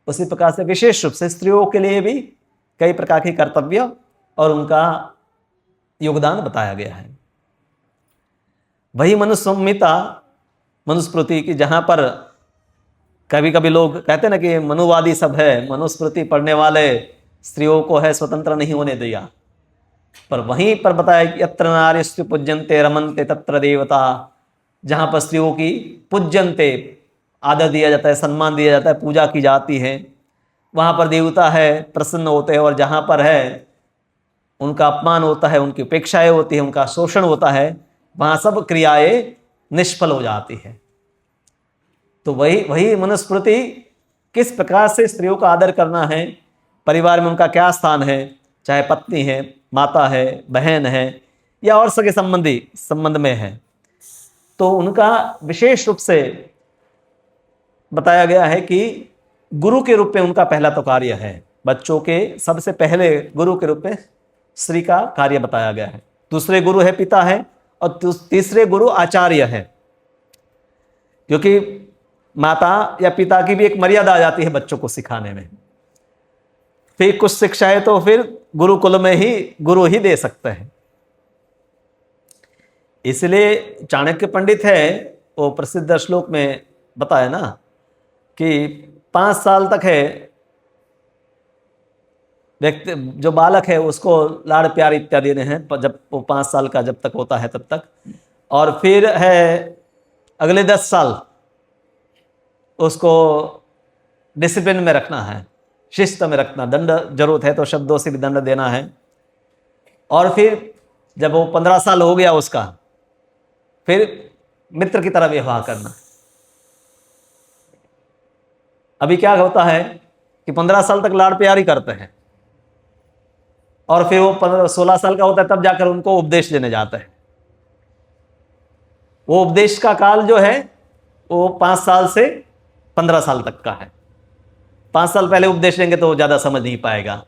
उसी प्रकार से विशेष रूप से स्त्रियों के लिए भी कई प्रकार के कर्तव्य और उनका योगदान बताया गया है। वही मनुसंहिता, मनुस्मृति की, जहाँ पर कभी कभी लोग कहते हैं ना कि मनुवादी सब है, मनुस्मृति पढ़ने वाले स्त्रियों को है स्वतंत्र नहीं होने दिया, पर वहीं पर बताया कि यत्र नार्यस्तु पूज्यन्ते रमन्ते तत्र देवता, जहाँ पर स्त्रियों की पूज्यन्ते आदर दिया जाता है, सम्मान दिया जाता है, पूजा की जाती है, वहाँ पर देवता है प्रसन्न होते हैं, और जहाँ पर है उनका अपमान होता है, उनकी उपेक्षाएं होती है, उनका शोषण होता है, वहाँ सब क्रियाएं निष्फल हो जाती है। तो वही मनुस्मृति किस प्रकार से स्त्रियों का आदर करना है, परिवार में उनका क्या स्थान है, चाहे पत्नी है, माता है, बहन है, या और सगे संबंध में है, तो उनका विशेष रूप से बताया गया है कि गुरु के रूप में उनका पहला तो कार्य है। बच्चों के सबसे पहले गुरु के रूप में स्त्री का कार्य बताया गया है। दूसरे गुरु है पिता है, और तीसरे गुरु आचार्य है, क्योंकि माता या पिता की भी एक मर्यादा आ जाती है बच्चों को सिखाने में। फिर कुछ शिक्षाएं तो फिर गुरुकुल में ही गुरु ही दे सकते हैं। इसलिए चाणक्य पंडित है, वो प्रसिद्ध श्लोक में बताया ना कि 5 साल तक है व्यक्ति, जो बालक है उसको लाड़ प्यार इत्यादि देने हैं, जब वो 5 साल का जब तक होता है तब तक, और फिर है अगले 10 साल उसको डिसिप्लिन में रखना है, शिस्त में रखना, दंड जरूरत है तो शब्दों से भी दंड देना है, और फिर जब वो 15 साल हो गया उसका, फिर मित्र की तरह व्यवहार करना। अभी क्या होता है कि 15 साल तक लाड़ प्यार ही करते हैं, और फिर वो 16 साल का होता है तब जाकर उनको उपदेश देने जाता है। वो उपदेश का काल जो है वो 5 साल से 15 साल तक का है। 5 साल पहले उपदेश देंगे तो वो ज़्यादा समझ नहीं पाएगा।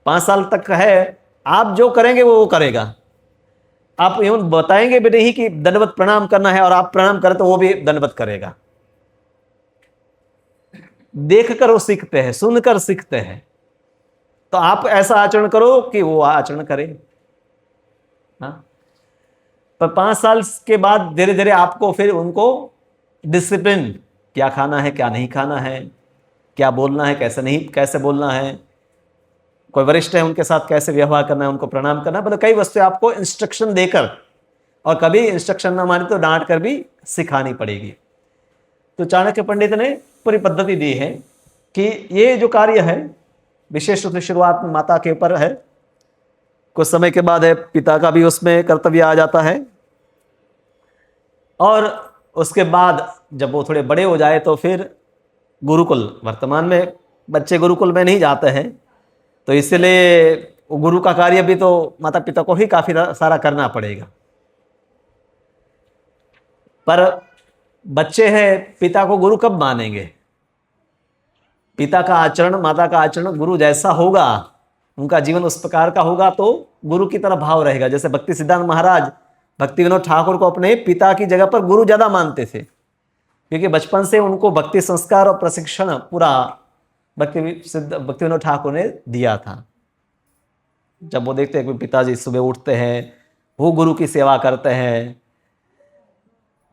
5 साल तक है, आप जो करेंगे वो करेगा। आप यूं बताएंगे भी नहीं कि दंडवत प्रणाम करना है और आप प्रणाम करें तो वो भी दंडवत करेगा। देखकर वो सीखते हैं, सुनकर सीखते हैं। तो आप ऐसा आचरण करो कि वो आचरण करे। हाँ, पर 5 साल के बाद धीरे धीरे आपको फिर उनको डिसिप्लिन, क्या खाना है क्या नहीं खाना है, क्या बोलना है कैसे नहीं कैसे बोलना है, कोई वरिष्ठ है उनके साथ कैसे व्यवहार करना है, उनको प्रणाम करना है, मतलब कई वस्तुएं आपको इंस्ट्रक्शन देकर, और कभी इंस्ट्रक्शन ना माने तो डांट कर भी सिखानी पड़ेगी। तो चाणक्य पंडित ने पूरी पद्धति दी है कि ये जो कार्य है विशेष रूप से शुरुआत में माता के ऊपर है, कुछ समय के बाद है पिता का भी उसमें कर्तव्य आ जाता है, और उसके बाद जब वो थोड़े बड़े हो जाए तो फिर गुरुकुल, वर्तमान में बच्चे गुरुकुल में नहीं जाते हैं, तो इसलिए गुरु का कार्य भी तो माता पिता को ही काफी सारा करना पड़ेगा। पर बच्चे हैं, पिता को गुरु कब मानेंगे? पिता का आचरण, माता का आचरण गुरु जैसा होगा, उनका जीवन उस प्रकार का होगा तो गुरु की तरह भाव रहेगा। जैसे भक्ति सिद्धांत महाराज भक्ति विनोद ठाकुर को अपने पिता की जगह पर गुरु ज्यादा मानते थे, क्योंकि बचपन से उनको भक्ति संस्कार और प्रशिक्षण पूरा भक्ति विनोद ठाकुर ने दिया था। जब वो देखते हैं कि पिताजी सुबह उठते हैं, वो गुरु की सेवा करते हैं,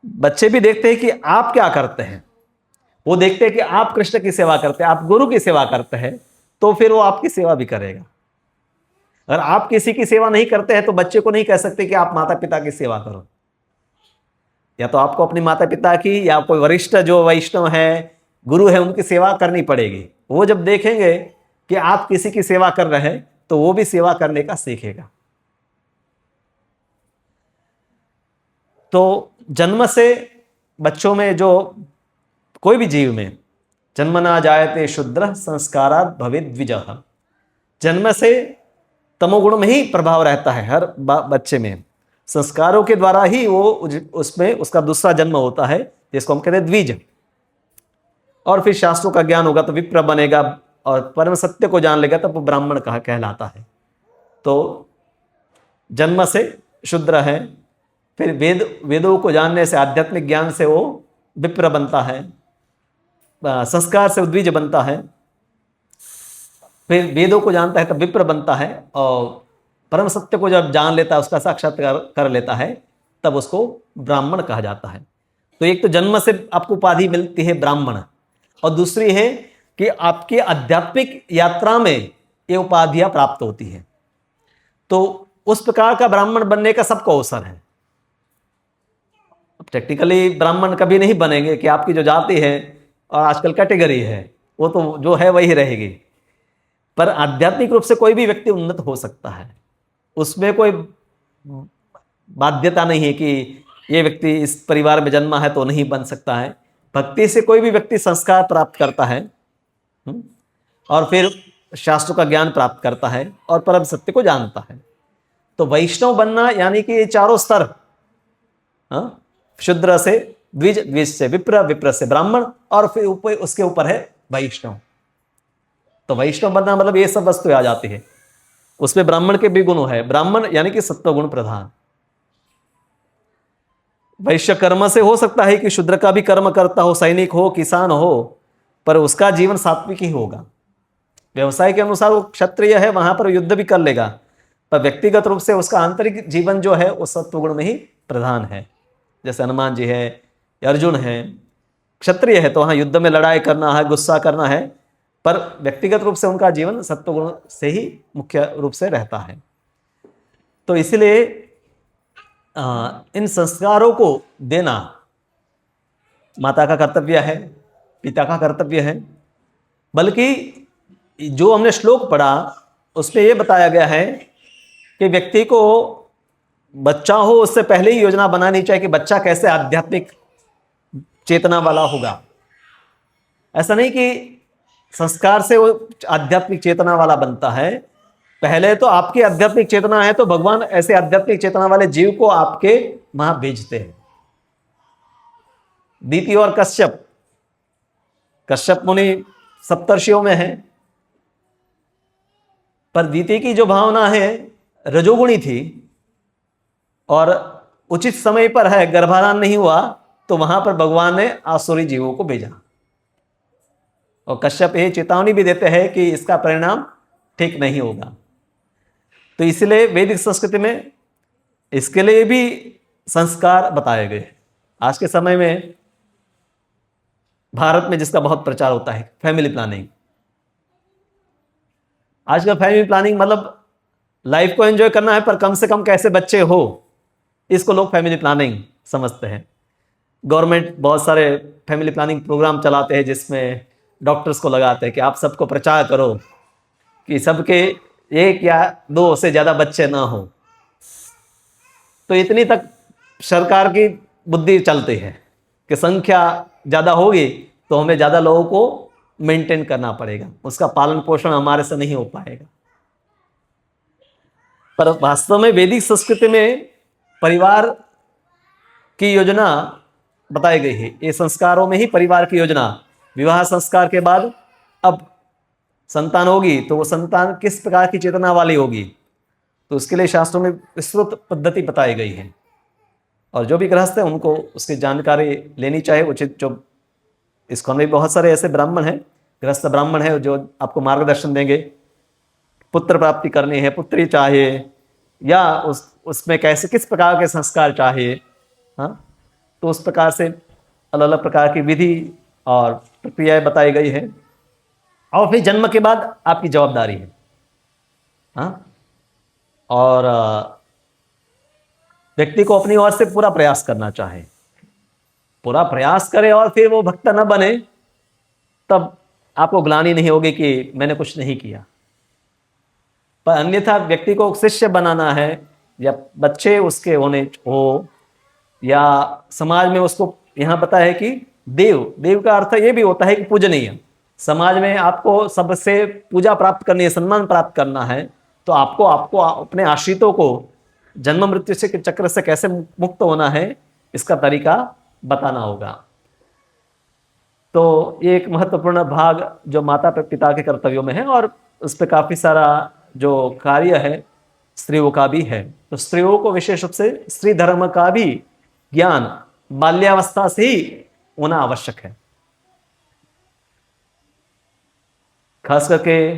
बच्चे भी देखते हैं कि आप क्या करते हैं, वो देखते हैं कि आप कृष्ण की सेवा करते हैं, आप गुरु की सेवा करते हैं, तो फिर वो आपकी सेवा भी करेगा। अगर आप किसी की सेवा नहीं करते हैं तो बच्चे को नहीं कह सकते कि आप माता पिता की सेवा करो। या तो आपको अपने माता पिता की या कोई वरिष्ठ जो वैष्णव है, गुरु है, उनकी सेवा करनी पड़ेगी। वो जब देखेंगे कि आप किसी की सेवा कर रहे हैं तो वो भी सेवा करने का सीखेगा। तो जन्म से बच्चों में, जो कोई भी जीव में, जन्मना जायते शूद्र संस्कारात् भवेत् द्विजः, जन्म से तमोगुण में ही प्रभाव रहता है हर बच्चे में, संस्कारों के द्वारा ही वो उसमें उसका दूसरा जन्म होता है, जिसको हम कहते हैं द्विज। और फिर शास्त्रों का ज्ञान होगा तो विप्र बनेगा, और परम सत्य को जान लेगा तब वो ब्राह्मण कहलाता है। तो जन्म से शूद्र है, फिर वेदों को जानने से, आध्यात्मिक ज्ञान से वो विप्र बनता है, संस्कार से द्विज बनता है, फिर वेदों को जानता है तब विप्र बनता है, और परम सत्य को जब जान लेता है, उसका साक्षात्कार कर लेता है, तब उसको ब्राह्मण कहा जाता है। तो एक तो जन्म से आपको उपाधि मिलती है ब्राह्मण, और दूसरी है कि आपकी आध्यात्मिक यात्रा में ये उपाधियां प्राप्त होती है। तो उस प्रकार का ब्राह्मण बनने का सबको अवसर है। अब टेक्निकली ब्राह्मण कभी नहीं बनेंगे कि आपकी जो जाति है और आजकल कैटेगरी है वो तो जो है वही रहेगी, पर आध्यात्मिक रूप से कोई भी व्यक्ति उन्नत हो सकता है। उसमें कोई बाध्यता नहीं है कि ये व्यक्ति इस परिवार में जन्मा है तो नहीं बन सकता है। भक्ति से कोई भी व्यक्ति संस्कार प्राप्त करता है, और फिर शास्त्रों का ज्ञान प्राप्त करता है और परम सत्य को जानता है। तो वैष्णव बनना यानी कि ये चारों स्तर, शूद्र से द्विज, द्विज से विप्र, विप्र से ब्राह्मण, और फिर ऊपर उसके ऊपर है वैष्णव। तो वैष्णव बनना मतलब ये सब वस्तुएं आ जाती है। उसमें ब्राह्मण के भी गुण है, ब्राह्मण यानी कि सत्वगुण प्रधान। वैश्य कर्म से हो सकता है कि शूद्र का भी कर्म करता हो, सैनिक हो, किसान हो, पर उसका जीवन सात्विक ही होगा। व्यवसाय के अनुसार वो क्षत्रिय है, वहां पर युद्ध भी कर लेगा, पर व्यक्तिगत रूप से उसका आंतरिक जीवन जो है वो सत्वगुण में ही प्रधान है। जैसे हनुमान जी है, अर्जुन है, क्षत्रिय है तो वहां युद्ध में लड़ाई करना है, गुस्सा करना है, पर व्यक्तिगत रूप से उनका जीवन सत्वगुण से ही मुख्य रूप से रहता है। तो इसलिए इन संस्कारों को देना माता का कर्तव्य है, पिता का कर्तव्य है। बल्कि जो हमने श्लोक पढ़ा उसमें यह बताया गया है कि व्यक्ति को बच्चा हो उससे पहले ही योजना बनानी चाहिए कि बच्चा कैसे आध्यात्मिक चेतना वाला होगा। ऐसा नहीं कि संस्कार से वो आध्यात्मिक चेतना वाला बनता है। पहले तो आपकी आध्यात्मिक चेतना है तो भगवान ऐसे आध्यात्मिक चेतना वाले जीव को आपके वहां भेजते हैं। दीति और कश्यप मुनि सप्तर्षियों में है, पर दीति की जो भावना है रजोगुणी थी और उचित समय पर है गर्भाधान नहीं हुआ, तो वहां पर भगवान ने आसुरी जीवों को भेजा। और कश्यप ये चेतावनी भी देते हैं कि इसका परिणाम ठीक नहीं होगा। तो इसलिए वैदिक संस्कृति में इसके लिए भी संस्कार बताए गए। आज के समय में भारत में जिसका बहुत प्रचार होता है फैमिली प्लानिंग। आजकल फैमिली प्लानिंग मतलब लाइफ को एंजॉय करना है, पर कम से कम कैसे बच्चे हो, इसको लोग फैमिली प्लानिंग समझते हैं। गवर्नमेंट बहुत सारे फैमिली प्लानिंग प्रोग्राम चलाते हैं जिसमें डॉक्टर्स को लगाते हैं कि आप सबको प्रचार करो कि सबके 1 या 2 से ज़्यादा बच्चे ना हो। तो इतनी तक सरकार की बुद्धि चलती है कि संख्या ज़्यादा होगी तो हमें ज़्यादा लोगों को मेंटेन करना पड़ेगा, उसका पालन पोषण हमारे से नहीं हो पाएगा। पर वास्तव में वैदिक संस्कृति में परिवार की योजना बताई गई है। ये संस्कारों में ही परिवार की योजना, विवाह संस्कार के बाद अब संतान होगी तो वो संतान किस प्रकार की चेतना वाली होगी, तो उसके लिए शास्त्रों में विस्तृत पद्धति बताई गई है। और जो भी गृहस्थ है उनको उसकी जानकारी लेनी चाहिए उचित। जो इसको में बहुत सारे ऐसे ब्राह्मण हैं, गृहस्थ ब्राह्मण है जो आपको मार्गदर्शन देंगे। पुत्र प्राप्ति करनी है, पुत्री चाहिए, या उसमें कैसे किस प्रकार के संस्कार चाहिए, हाँ, तो उस प्रकार से अलग अलग प्रकार की विधि और प्रक्रियाएं बताई गई है। और फिर जन्म के बाद आपकी जवाबदारी है, हाँ, और व्यक्ति को अपनी ओर से पूरा प्रयास करना चाहे, पूरा प्रयास करे और फिर वो भक्त न बने, तब आपको ग्लानि नहीं होगी कि मैंने कुछ नहीं किया। पर अन्यथा व्यक्ति को शिष्य बनाना है, या बच्चे उसके होने हो, या समाज में उसको, यहाँ पता है कि देव का अर्थ ये भी होता है कि पूजनीय। समाज में आपको सबसे पूजा प्राप्त करनी है, सम्मान प्राप्त करना है, तो आपको अपने आश्रितों को जन्म मृत्यु से चक्र से कैसे मुक्त होना है, इसका तरीका बताना होगा। तो ये एक महत्वपूर्ण भाग जो माता पिता के कर्तव्यों में है, और उस पर काफी सारा जो कार्य है स्त्रियों का भी है। तो स्त्रियों को विशेष रूप से स्त्री धर्म का भी ज्ञान बाल्यावस्था से ही होना आवश्यक है। खास करके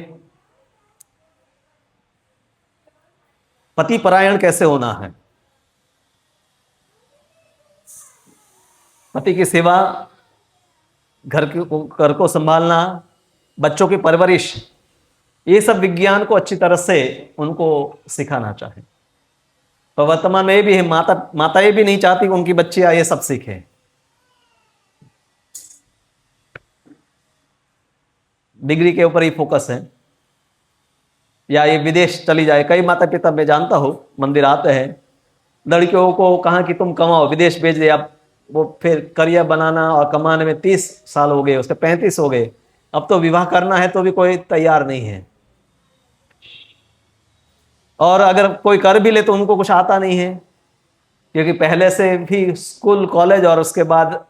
पति परायण कैसे होना है, पति की सेवा, घर को संभालना, बच्चों की परवरिश, ये सब विज्ञान को अच्छी तरह से उनको सिखाना चाहिए। पर वर्तमान में ये भी है, माताएं भी नहीं चाहती उनकी बच्चियां ये सब सीखे। डिग्री के ऊपर ही फोकस है, या ये विदेश चली जाए। कई माता पिता मैं जानता हूं मंदिर आते हैं, लड़कियों को कहा कि तुम कमाओ, विदेश भेज दे। अब वो फिर करियर बनाना और कमाने में 30 साल हो गए, उसके 35 हो गए, अब तो विवाह करना है तो भी कोई तैयार नहीं है। और अगर कोई कर भी ले तो उनको कुछ आता नहीं है, क्योंकि पहले से भी स्कूल कॉलेज और उसके बाद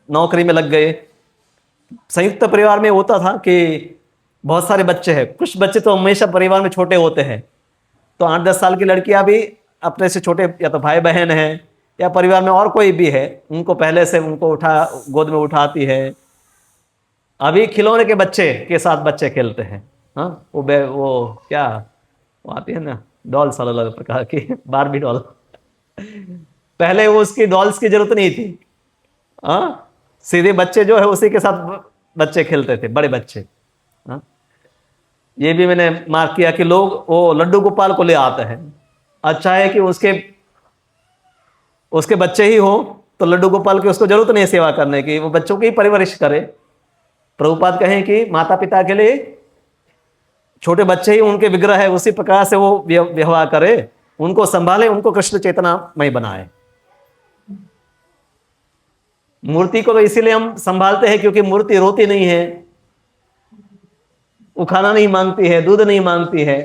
नौकरी में लग गए। संयुक्त परिवार में होता था कि बहुत सारे बच्चे हैं, कुछ बच्चे तो हमेशा परिवार में छोटे होते हैं, तो 8-10 साल की लड़कियां भी अपने से छोटे, या तो भाई बहन है या परिवार में और कोई भी है, उनको पहले से उनको गोद में उठाती है। अभी खिलौने के बच्चे के साथ बच्चे खेलते हैं, हाँ, वो क्या वो आती है ना डॉल्स, अलग अलग प्रकार की बारबी डॉल। पहले वो उसकी डॉल्स की जरूरत नहीं थी, हाँ, सीधे बच्चे जो है उसी के साथ बच्चे खेलते थे, बड़े बच्चे। हाँ, ये भी मैंने मार्क किया कि लोग वो लड्डू गोपाल को ले आते हैं। अच्छा है कि उसके बच्चे ही हो तो लड्डू गोपाल की उसको जरूरत नहीं सेवा करने की, वो बच्चों की परवरिश करे। प्रभुपाद कहें कि माता पिता के लिए छोटे बच्चे ही उनके विग्रह है, उसी प्रकार से वो व्यवहार करे, उनको संभाले, उनको कृष्ण चेतनामय बनाए। मूर्ति को तो इसीलिए हम संभालते हैं क्योंकि मूर्ति रोती नहीं है, वो खाना नहीं मांगती है, दूध नहीं मांगती है,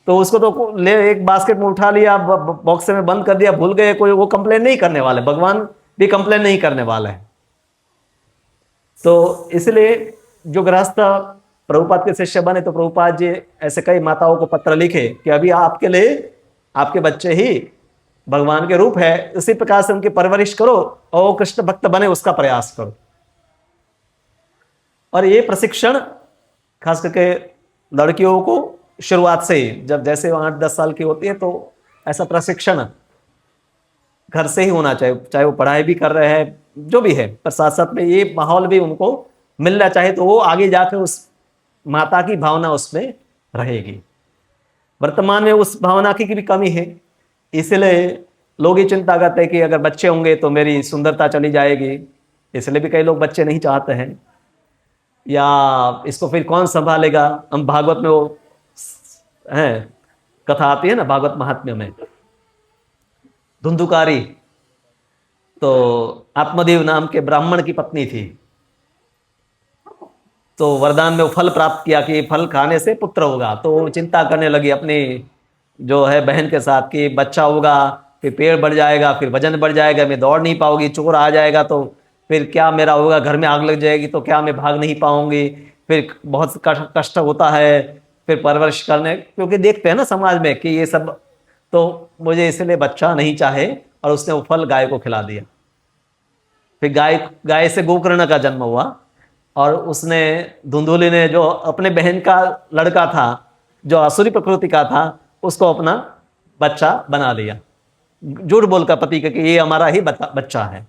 तो उसको तो ले एक बास्केट में उठा लिया, बॉक्स में बंद कर दिया, भूल गए, कोई वो कंप्लेन नहीं करने वाले, भगवान भी कंप्लेन नहीं करने वाले हैं। तो इसलिए जो गृहस्थ प्रभुपाद के शिष्य बने तो प्रभुपाद जी ऐसे कई माताओं को पत्र लिखे कि अभी आपके लिए आपके बच्चे ही भगवान के रूप है, उसी प्रकार से उनकी परवरिश करो और वो कृष्ण भक्त बने उसका प्रयास करो। और ये प्रशिक्षण खास करके लड़कियों को शुरुआत से ही, जब जैसे 8-10 साल की होती है तो ऐसा प्रशिक्षण घर से ही होना चाहिए, चाहे वो पढ़ाई भी कर रहे हैं जो भी है, पर साथ साथ में ये माहौल भी उनको मिलना चाहिए, तो वो आगे जाकर उस माता की भावना उसमें रहेगी। वर्तमान में उस भावना की भी कमी है, इसलिए लोग ये चिंता करते हैं कि अगर बच्चे होंगे तो मेरी सुंदरता चली जाएगी, इसलिए भी कई लोग बच्चे नहीं चाहते हैं, या इसको फिर कौन संभालेगा। हम भागवत में वो है कथा आती है ना, भागवत महात्म्य में, धुंधुकारी तो आत्मदेव नाम के ब्राह्मण की पत्नी थी, तो वरदान में वो फल प्राप्त किया कि फल खाने से पुत्र होगा, तो वो चिंता करने लगी अपनी जो है बहन के साथ कि बच्चा होगा फिर पेड़ बढ़ जाएगा, फिर वजन बढ़ जाएगा, मैं दौड़ नहीं पाऊंगी, चोर आ जाएगा तो फिर क्या मेरा होगा, घर में आग लग जाएगी तो क्या मैं भाग नहीं पाऊंगी, फिर बहुत कष्ट होता है फिर परवरिश करने, क्योंकि देखते हैं ना समाज में कि ये सब, तो मुझे इसलिए बच्चा नहीं चाहे, और उसने वो फल गाय को खिला दिया। फिर गाय से गोकर्ण का जन्म हुआ, और उसने धुंधुली ने जो अपने बहन का लड़का था जो असुरी प्रकृति का था उसको अपना बच्चा बना लिया, झूठ बोलकर पति का कि ये हमारा ही बच्चा है।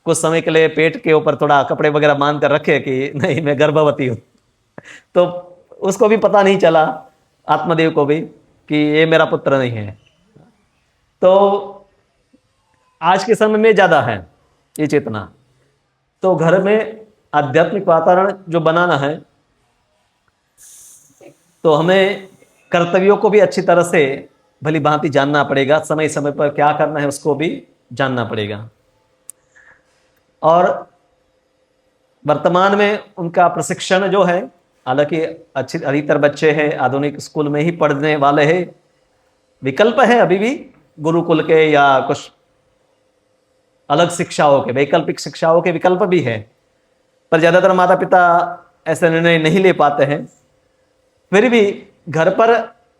कुछ समय के लिए पेट के ऊपर थोड़ा कपड़े वगैरह बांध कर रखे कि नहीं मैं गर्भवती हूँ, तो उसको भी पता नहीं चला, आत्मदेव को भी, कि ये मेरा पुत्र नहीं है। तो आज के समय में ज्यादा है ये चेतना, तो घर में आध्यात्मिक वातावरण जो बनाना है, तो हमें कर्तव्यों को भी अच्छी तरह से भली भांति जानना पड़ेगा, समय समय पर क्या करना है उसको भी जानना पड़ेगा। और वर्तमान में उनका प्रशिक्षण जो है, हालांकि अच्छी अधिकतर बच्चे हैं आधुनिक स्कूल में ही पढ़ने वाले हैं, विकल्प है अभी भी गुरुकुल के या कुछ अलग शिक्षाओं के, वैकल्पिक शिक्षाओं के विकल्प भी है, पर ज्यादातर माता पिता ऐसे निर्णय नहीं ले पाते हैं। फिर भी घर पर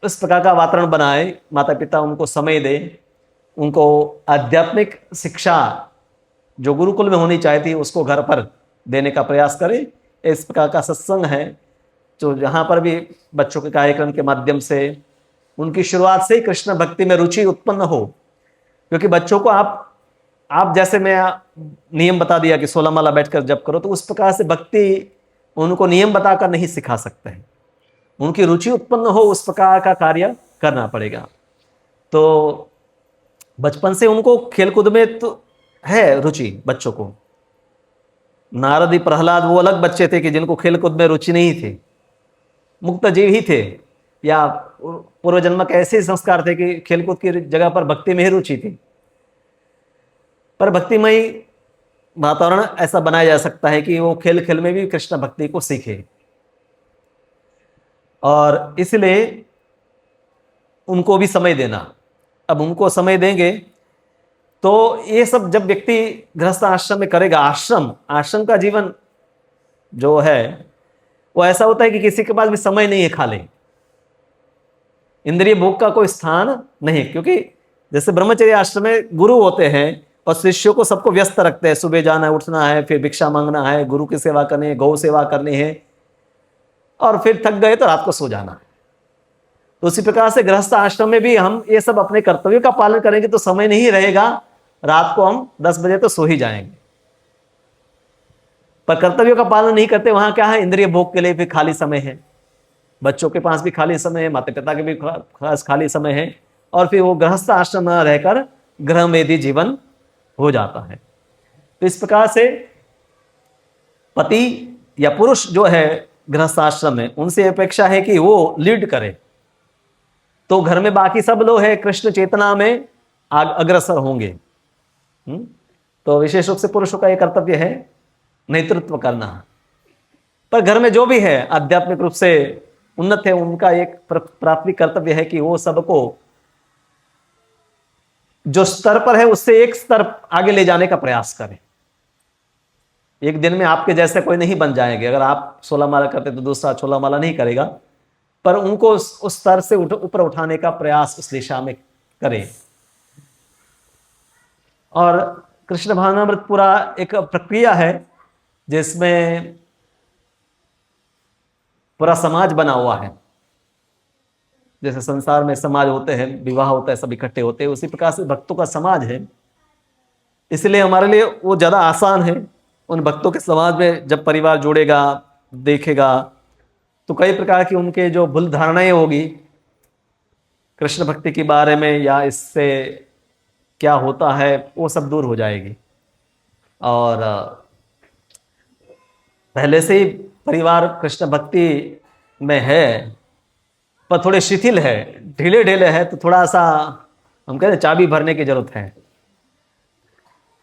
इस प्रकार का वातावरण बनाए, माता पिता उनको समय दे, उनको आध्यात्मिक शिक्षा जो गुरुकुल में होनी चाहिए थी उसको घर पर देने का प्रयास करें। इस प्रकार का सत्संग है जो जहाँ पर भी बच्चों के कार्यक्रम के माध्यम से उनकी शुरुआत से ही कृष्ण भक्ति में रुचि उत्पन्न हो, क्योंकि बच्चों को आप जैसे मैं नियम बता दिया कि 16 माला बैठकर जप करो, तो उस प्रकार से भक्ति उनको नियम बताकर नहीं सिखा सकते हैं, उनकी रुचि उत्पन्न हो उस प्रकार का कार्य करना पड़ेगा। तो बचपन से उनको खेलकूद में तो है रुचि बच्चों को, नारद प्रहलाद वो अलग बच्चे थे कि जिनको खेलकूद में रुचि नहीं थी, मुक्त जीव ही थे, या पूर्व जन्म के ऐसे संस्कार थे कि खेलकूद की जगह पर भक्ति में ही रुचि थी। पर भक्तिमय वातावरण ऐसा बनाया जा सकता है कि वो खेल खेल में भी कृष्ण भक्ति को सीखे, और इसलिए उनको भी समय देना। अब उनको समय देंगे तो ये सब जब व्यक्ति गृहस्थ आश्रम में करेगा, आश्रम का जीवन जो है वो ऐसा होता है कि किसी के पास भी समय नहीं है खाली, इंद्रिय भोग का कोई स्थान नहीं, क्योंकि जैसे ब्रह्मचर्य आश्रम में गुरु होते हैं और शिष्यों को सबको व्यस्त रखते हैं, सुबह जाना है, उठना है, फिर भिक्षा मांगना है, गुरु की सेवा करनी है, गौ सेवा करनी है, और फिर थक गए तो रात को सो जाना है। तो उसी प्रकार से गृहस्थ आश्रम में भी हम ये सब अपने कर्तव्यों का पालन करेंगे तो समय नहीं रहेगा, रात को हम 10 बजे तो सो ही जाएंगे। पर कर्तव्यों का पालन नहीं करते, वहां क्या है, इंद्रिय भोग के लिए भी खाली समय है, बच्चों के पास भी खाली समय है, माता पिता के भी खास खाली समय है, और फिर वो गृहस्थ आश्रम में रहकर गृहमेधी जीवन हो जाता है। तो इस प्रकार से पति या पुरुष जो है गृहस्थ आश्रम में, उनसे अपेक्षा है कि वो लीड करे, तो घर में बाकी सब लोग है कृष्ण चेतना में अग्रसर होंगे। तो विशेष रूप से पुरुषों का यह कर्तव्य है नेतृत्व करना, पर घर में जो भी है आध्यात्मिक रूप से उन्नत है, उनका एक प्राथमिक कर्तव्य है कि वो सबको जो स्तर पर है उससे एक स्तर आगे ले जाने का प्रयास करें। एक दिन में आपके जैसे कोई नहीं बन जाएंगे। अगर आप 16 माला करते तो दूसरा 16 माला नहीं करेगा, पर उनको उस स्तर से ऊपर उठाने का प्रयास उस दिशा में करें। और कृष्ण भावनामृत पूरा एक प्रक्रिया है जिसमें पूरा समाज बना हुआ है। जैसे संसार में समाज होते हैं, विवाह होता है, सब इकट्ठे होते हैं, उसी प्रकार से भक्तों का समाज है। इसलिए हमारे लिए वो ज़्यादा आसान है। उन भक्तों के समाज में जब परिवार जुड़ेगा, देखेगा, तो कई प्रकार की उनके जो भूल धारणाएं होगी कृष्ण भक्ति के बारे में या इससे क्या होता है, वो सब दूर हो जाएगी। और पहले से ही परिवार कृष्ण भक्ति में है पर थोड़े शिथिल है, ढीले ढीले है, तो थोड़ा सा हम कहते हैं चाबी भरने की जरूरत है।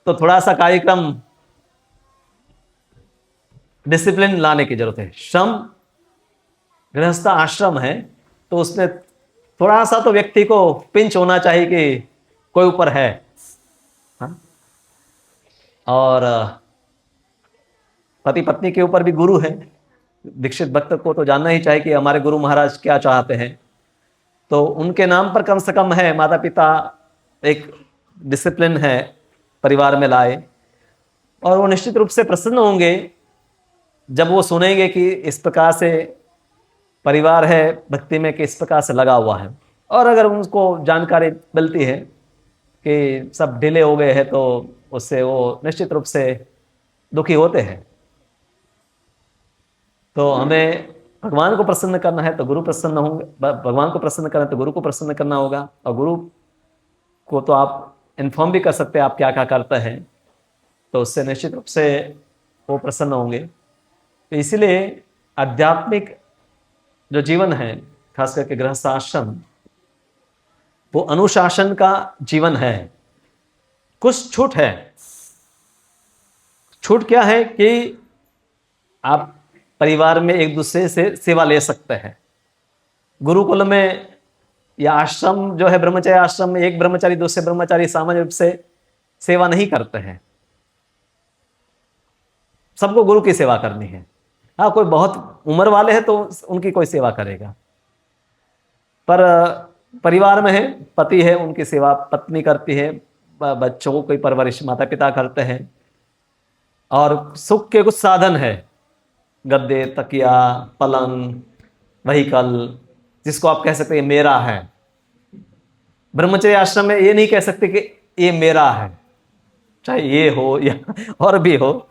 तो थोड़ा सा कार्यक्रम डिसिप्लिन लाने की जरूरत है। श्रम गृहस्थ आश्रम है तो उसमें थोड़ा सा तो व्यक्ति को पिंच होना चाहिए कि कोई ऊपर है। हाँ? और पति पत्नी के ऊपर भी गुरु है। दीक्षित भक्त को तो जानना ही चाहिए कि हमारे गुरु महाराज क्या चाहते हैं, तो उनके नाम पर कम से कम है माता पिता एक डिसिप्लिन है परिवार में लाए, और वो निश्चित रूप से प्रसन्न होंगे जब वो सुनेंगे कि इस प्रकार से परिवार है भक्ति में, किस प्रकार से लगा हुआ है। और अगर उनको जानकारी मिलती है कि सब ढीले हो गए हैं तो उससे वो निश्चित रूप से दुखी होते हैं। तो हमें भगवान को प्रसन्न करना है तो गुरु प्रसन्न होंगे, भगवान को प्रसन्न करना है तो गुरु को प्रसन्न करना होगा। और गुरु को तो आप इन्फॉर्म भी कर सकते हैं आप क्या क्या करते हैं, तो उससे निश्चित रूप से वो प्रसन्न होंगे। तो इसीलिए आध्यात्मिक जो जीवन है, खास करके गृहस्थ आश्रम, वो अनुशासन का जीवन है। कुछ छूट है। छूट क्या है कि आप परिवार में एक दूसरे से सेवा ले सकते हैं। गुरुकुल में या आश्रम जो है ब्रह्मचर्य आश्रम में एक ब्रह्मचारी दूसरे ब्रह्मचारी सामान्य रूप से सेवा नहीं करते हैं। सबको गुरु की सेवा करनी है। हाँ, कोई बहुत उम्र वाले हैं तो उनकी कोई सेवा करेगा, पर परिवार में है पति है उनकी सेवा पत्नी करती है, बच्चों की परवरिश माता पिता करते हैं। और सुख के कुछ साधन है, गद्दे, तकिया, पलंग, व्हीकल, जिसको आप कह सकते हैं मेरा है। ब्रह्मचर्य आश्रम में ये नहीं कह सकते कि ये मेरा है, चाहे ये हो या और भी हो,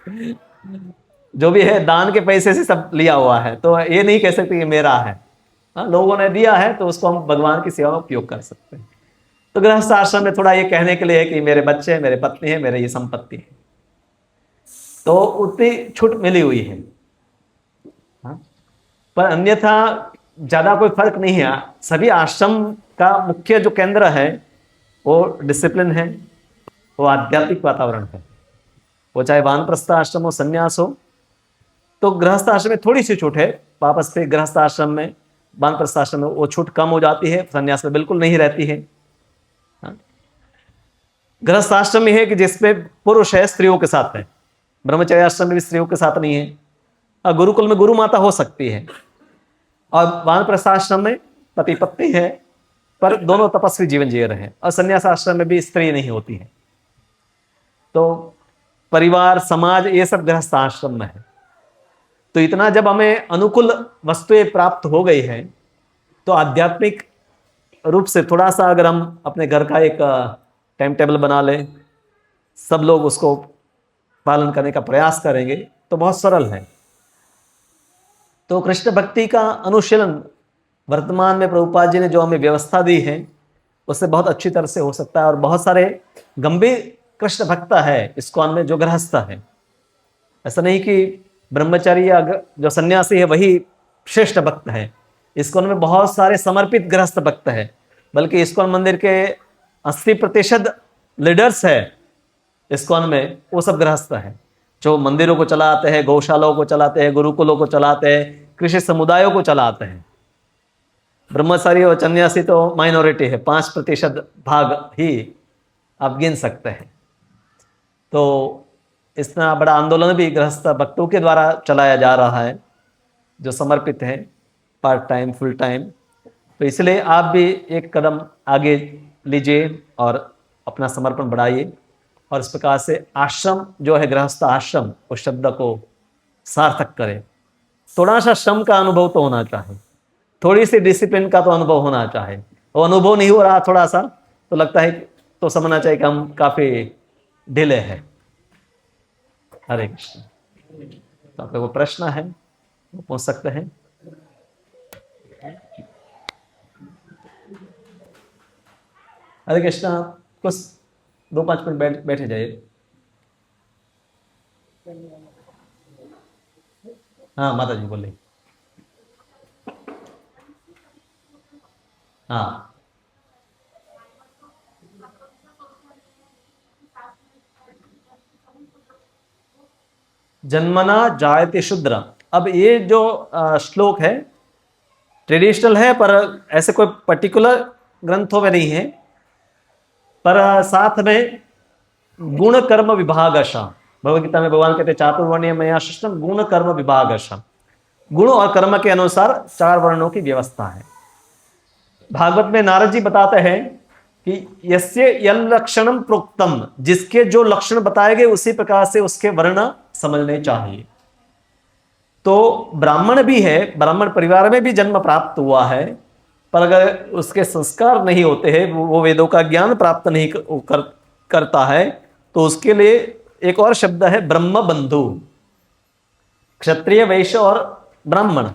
जो भी है दान के पैसे से सब लिया हुआ है, तो ये नहीं कह सकते ये मेरा है। हाँ, लोगों ने दिया है तो उसको हम भगवान की सेवा में उपयोग कर सकते हैं। तो गृहस्थ आश्रम में थोड़ा ये कहने के लिए है कि मेरे बच्चे हैं, मेरे पत्नी है, मेरे ये संपत्ति है, तो उतनी छूट मिली हुई है। हाँ? पर अन्यथा ज्यादा कोई फर्क नहीं है। सभी आश्रम का मुख्य जो केंद्र है वो डिसिप्लिन है, वो आध्यात्मिक वातावरण है। वो चाहे वानप्रस्थ आश्रम हो, संन्यास हो। तो गृहस्थ आश्रम में थोड़ी सी छूट है, वापस से गृहस्थ आश्रम में, वानप्रस्थ आश्रम में वो छूट कम हो जाती है, संन्यास में बिल्कुल नहीं रहती है। गृहस्थ आश्रम में है कि जिसमें पुरुष है स्त्रियों के साथ है, ब्रह्मचर्य आश्रम में भी स्त्रियों के साथ नहीं है। गुरुकुल में गुरु माता हो सकती है, और वानप्रस्थ आश्रम में पति पत्नी है, पर दोनों तपस्वी जीवन जी रहे हैं। और संन्यास आश्रम में भी स्त्री नहीं होती है। तो परिवार, समाज, ये सब गृहस्थ आश्रम में है। तो इतना जब हमें अनुकूल वस्तुएं प्राप्त हो गई है, तो आध्यात्मिक रूप से थोड़ा सा अगर हम अपने घर का एक टाइम टेबल बना लें, सब लोग उसको पालन करने का प्रयास करेंगे, तो बहुत सरल है। तो कृष्ण भक्ति का अनुशीलन वर्तमान में प्रभुपाद जी ने जो हमें व्यवस्था दी है उससे बहुत अच्छी तरह से हो सकता है। और बहुत सारे गंभीर कृष्ण भक्त है इस्कॉन में जो गृहस्थ है। ऐसा नहीं कि ब्रह्मचारी या जो सन्यासी है वही श्रेष्ठ भक्त है। इस्कॉन में बहुत सारे समर्पित गृहस्थ भक्त है, बल्कि इस्कॉन मंदिर के 80% लीडर्स है इस्कॉन में, वो सब गृहस्थ है, जो मंदिरों को चलाते हैं, गौशालाओं को चलाते हैं, गुरुकुलों को चलाते हैं, कृषि समुदायों को चलाते हैं। ब्रह्मचारी और सन्यासी तो माइनॉरिटी है, 5% भाग ही आप गिन सकते हैं। तो इतना बड़ा आंदोलन भी गृहस्थ भक्तों के द्वारा चलाया जा रहा है, जो समर्पित हैं पार्ट टाइम फुल टाइम। तो इसलिए आप भी एक कदम आगे लीजिए और अपना समर्पण बढ़ाइए, और इस प्रकार से आश्रम जो है, गृहस्थ आश्रम, उस शब्द को सार्थक करें। थोड़ा सा श्रम का अनुभव तो होना चाहिए, थोड़ी सी डिसिप्लिन का तो अनुभव होना चाहिए। वो अनुभव नहीं हो रहा थोड़ा सा, तो लगता है तो समझना चाहिए कि हम काफी ढीले हैं। हरे कृष्ण। तो आपका वो प्रश्न है वो पूछ सकते हैं। हरे कृष्णा, कुछ 2-5 मिनट बैठे जाइए। हाँ माता जी बोलिए। हाँ, जन्मना जायते शूद्र। अब ये जो श्लोक है ट्रेडिशनल है, पर ऐसे कोई पर्टिकुलर ग्रंथों में नहीं है, पर साथ में गुण कर्म विभागशः, भगवदगीता में भगवान कहते चातुर्वर्ण्य मया सृष्टम गुण कर्म विभागशः। गुण और कर्म के अनुसार 4 वर्णों की व्यवस्था है। भागवत में नारद जी बताते हैं कि यस्य यल्लक्षणम प्रोक्तम, जिसके जो लक्षण बताए गए उसी प्रकार से उसके वर्ण समझने चाहिए। तो ब्राह्मण भी है, ब्राह्मण परिवार में भी जन्म प्राप्त हुआ है, पर अगर उसके संस्कार नहीं होते हैं, वो वेदों का ज्ञान प्राप्त नहीं करता है, तो उसके लिए एक और शब्द है ब्रह्म बंधु। क्षत्रिय, वैश्य और ब्राह्मण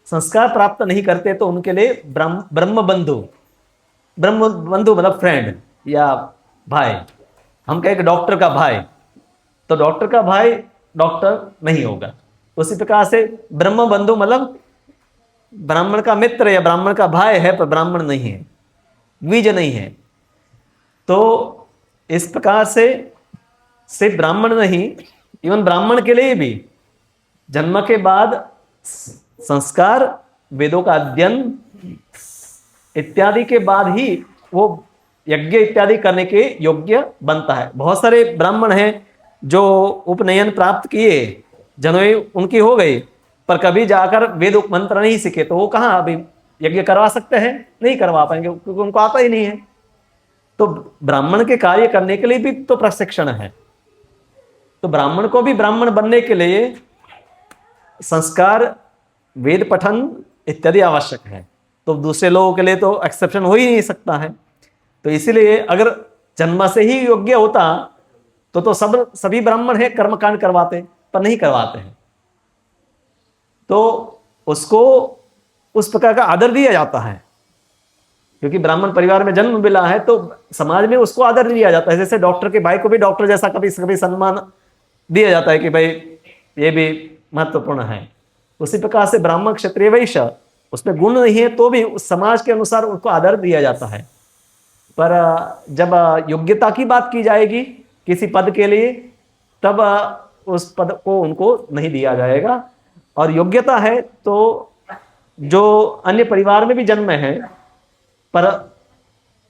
संस्कार प्राप्त नहीं करते तो उनके लिए ब्रह्म बंधु, ब्रह्म बंधु मतलब फ्रेंड या भाई। हम कहें कि डॉक्टर का भाई, तो डॉक्टर का भाई डॉक्टर नहीं होगा। उसी प्रकार से ब्रह्म बंधु मतलब ब्राह्मण का मित्र या ब्राह्मण का भाई है, पर ब्राह्मण नहीं है, द्विज नहीं है। तो इस प्रकार से सिर्फ ब्राह्मण नहीं, इवन ब्राह्मण के लिए भी जन्म के बाद संस्कार, वेदों का अध्ययन इत्यादि के बाद ही वो यज्ञ इत्यादि करने के योग्य बनता है। बहुत सारे ब्राह्मण हैं जो उपनयन प्राप्त किए, जनोई उनकी हो गई, पर कभी जाकर वेद मंत्र नहीं सीखे, तो वो कहाँ अभी यज्ञ करवा सकते हैं? नहीं करवा पाएंगे, क्योंकि उनको आता ही नहीं है। तो ब्राह्मण के कार्य करने के लिए भी तो प्रशिक्षण है। तो ब्राह्मण को भी ब्राह्मण बनने के लिए संस्कार, वेद पठन इत्यादि आवश्यक है। तो दूसरे लोगों के लिए तो एक्सेप्शन हो ही नहीं सकता है। तो इसीलिए अगर जन्म से ही योग्य होता तो सभी ब्राह्मण है कर्मकांड करवाते, पर नहीं करवाते हैं। तो उसको उस प्रकार का आदर दिया जाता है, क्योंकि ब्राह्मण परिवार में जन्म मिला है, तो समाज में उसको आदर दिया जाता है। जैसे डॉक्टर के भाई को भी डॉक्टर जैसा कभी कभी सम्मान दिया जाता है कि भाई ये भी महत्वपूर्ण है। उसी प्रकार से ब्राह्मण, क्षत्रिय, वैश्य, उसमें गुण नहीं है तो भी उस समाज के अनुसार उनको आदर दिया जाता है। पर जब योग्यता की बात की जाएगी किसी पद के लिए, तब उस पद को उनको नहीं दिया जाएगा। और योग्यता है तो जो अन्य परिवार में भी जन्म है, पर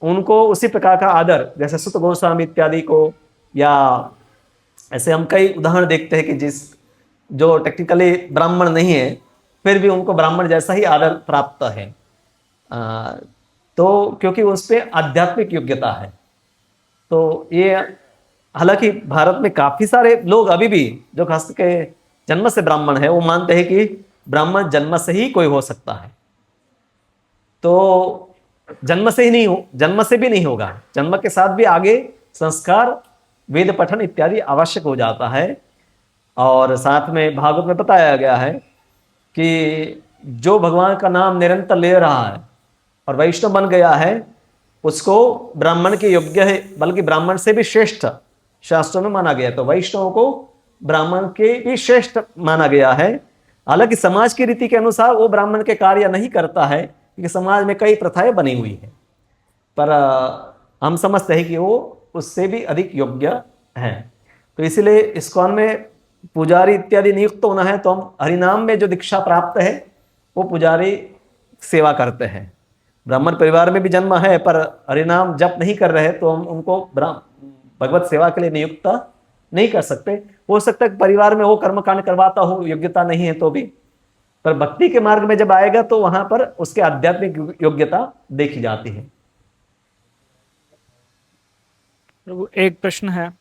उनको उसी प्रकार का आदर, जैसे सुत गोस्वामी इत्यादि को, या ऐसे हम कई उदाहरण देखते हैं कि जो टेक्निकली ब्राह्मण नहीं है, फिर भी उनको ब्राह्मण जैसा ही आदर प्राप्त है। तो क्योंकि उस पर आध्यात्मिक योग्यता है। तो ये, हालांकि भारत में काफी सारे लोग अभी भी जो खास के जन्म से ब्राह्मण है, वो मानते हैं कि ब्राह्मण जन्म से ही कोई हो सकता है। तो जन्म से ही नहीं हो, जन्म से भी नहीं होगा, जन्म के साथ भी आगे संस्कार, वेद पठन इत्यादि आवश्यक हो जाता है। और साथ में भागवत में बताया गया है कि जो भगवान का नाम निरंतर ले रहा है और वैष्णव बन गया है, उसको ब्राह्मण के योग्य है, बल्कि ब्राह्मण से भी श्रेष्ठ शास्त्रों में माना गया। तो वैष्णव को ब्राह्मण के भी श्रेष्ठ माना गया है। हालांकि समाज की रीति के अनुसार वो ब्राह्मण के कार्य नहीं करता है, क्योंकि समाज में कई प्रथाएं बनी हुई है, पर हम समझते हैं कि वो उससे भी अधिक योग्य है। तो इसीलिए इस्कॉन में पुजारी इत्यादि नियुक्त होना है तो हम हरिनाम में जो दीक्षा प्राप्त है वो पुजारी सेवा करते हैं। ब्राह्मण परिवार में भी जन्म है पर हरिनाम जप नहीं कर रहे, तो हम उनको भगवत सेवा के लिए नियुक्त नहीं कर सकते। हो सकता है परिवार में वो कर्मकांड करवाता हो, योग्यता नहीं है तो भी, पर भक्ति के मार्ग में जब आएगा तो वहां पर उसके आध्यात्मिक योग्यता देखी जाती है। प्रभु एक प्रश्न है,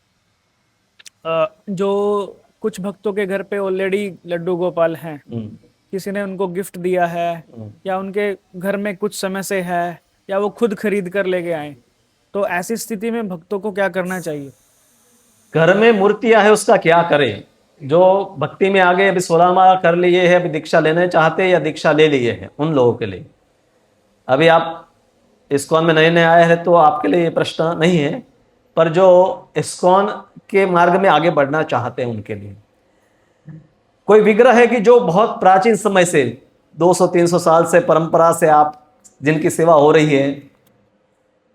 जो कुछ भक्तों के घर पे ऑलरेडी लड्डू गोपाल हैं, किसी ने उनको गिफ्ट दिया है या उनके घर में कुछ समय से है या वो खुद खरीद कर लेके आए, तो ऐसी स्थिति में भक्तों को क्या करना चाहिए? घर में मूर्तियां है उसका क्या करें? जो भक्ति में आगे अभी 16 माला कर लिए है, अभी दीक्षा लेने चाहते हैं या दीक्षा ले लिए है, उन लोगों के लिए, अभी आप इस्कॉन में नए नए आए हैं तो आपके लिए ये प्रश्न नहीं है, पर जो इस्कॉन के मार्ग में आगे बढ़ना चाहते हैं उनके लिए, कोई विग्रह है कि जो बहुत प्राचीन समय से 200-300 साल से परंपरा से आप जिनकी सेवा हो रही है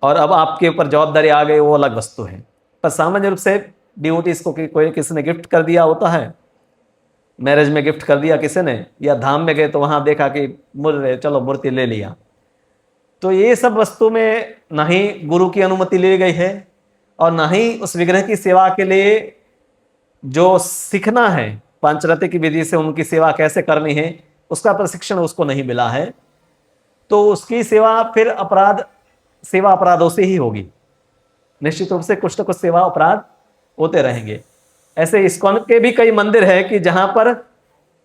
और अब आपके ऊपर जवाबदारी आ गई, वो अलग वस्तु है। पर सामान्य रूप से डिवोटीज को कोई किसी ने गिफ्ट कर दिया होता है, मैरिज में गिफ्ट कर दिया किसी ने, या धाम में गए तो वहां देखा कि चलो मूर्ति ले लिया, तो ये सब वस्तु में ना ही गुरु की अनुमति ली गई है और ना ही उस विग्रह की सेवा के लिए जो सीखना है पांचरत्य की विधि से उनकी सेवा कैसे करनी है उसका प्रशिक्षण उसको नहीं मिला है, तो उसकी सेवा फिर सेवा अपराधों से ही होगी। निश्चित रूप से कुछ न कुछ सेवा अपराध होते रहेंगे। ऐसे इस्कॉन के भी कई मंदिर है कि जहां पर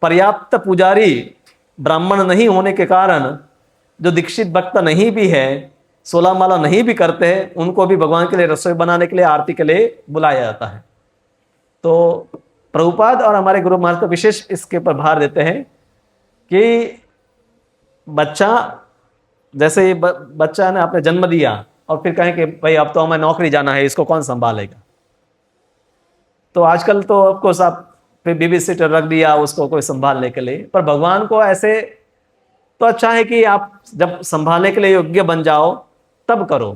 पर्याप्त पुजारी ब्राह्मण नहीं होने के कारण जो दीक्षित भक्त नहीं भी है, 16 माला नहीं भी करते हैं, उनको भी भगवान के लिए रसोई बनाने के लिए, आरती के लिए बुलाया जाता है। तो प्रभुपाद और हमारे गुरु महाराज को विशेष इसके ऊपर भार देते हैं कि बच्चा, जैसे ये बच्चा ने आपने जन्म दिया और फिर कहें कि भाई अब तो हमें नौकरी जाना है, इसको कौन संभालेगा? तो आजकल तो ऑफकोर्स आप फिर बेबी सिटर रख दिया उसको कोई संभालने के लिए, पर भगवान को ऐसे तो अच्छा है कि आप जब संभालने के लिए योग्य बन जाओ तब करो।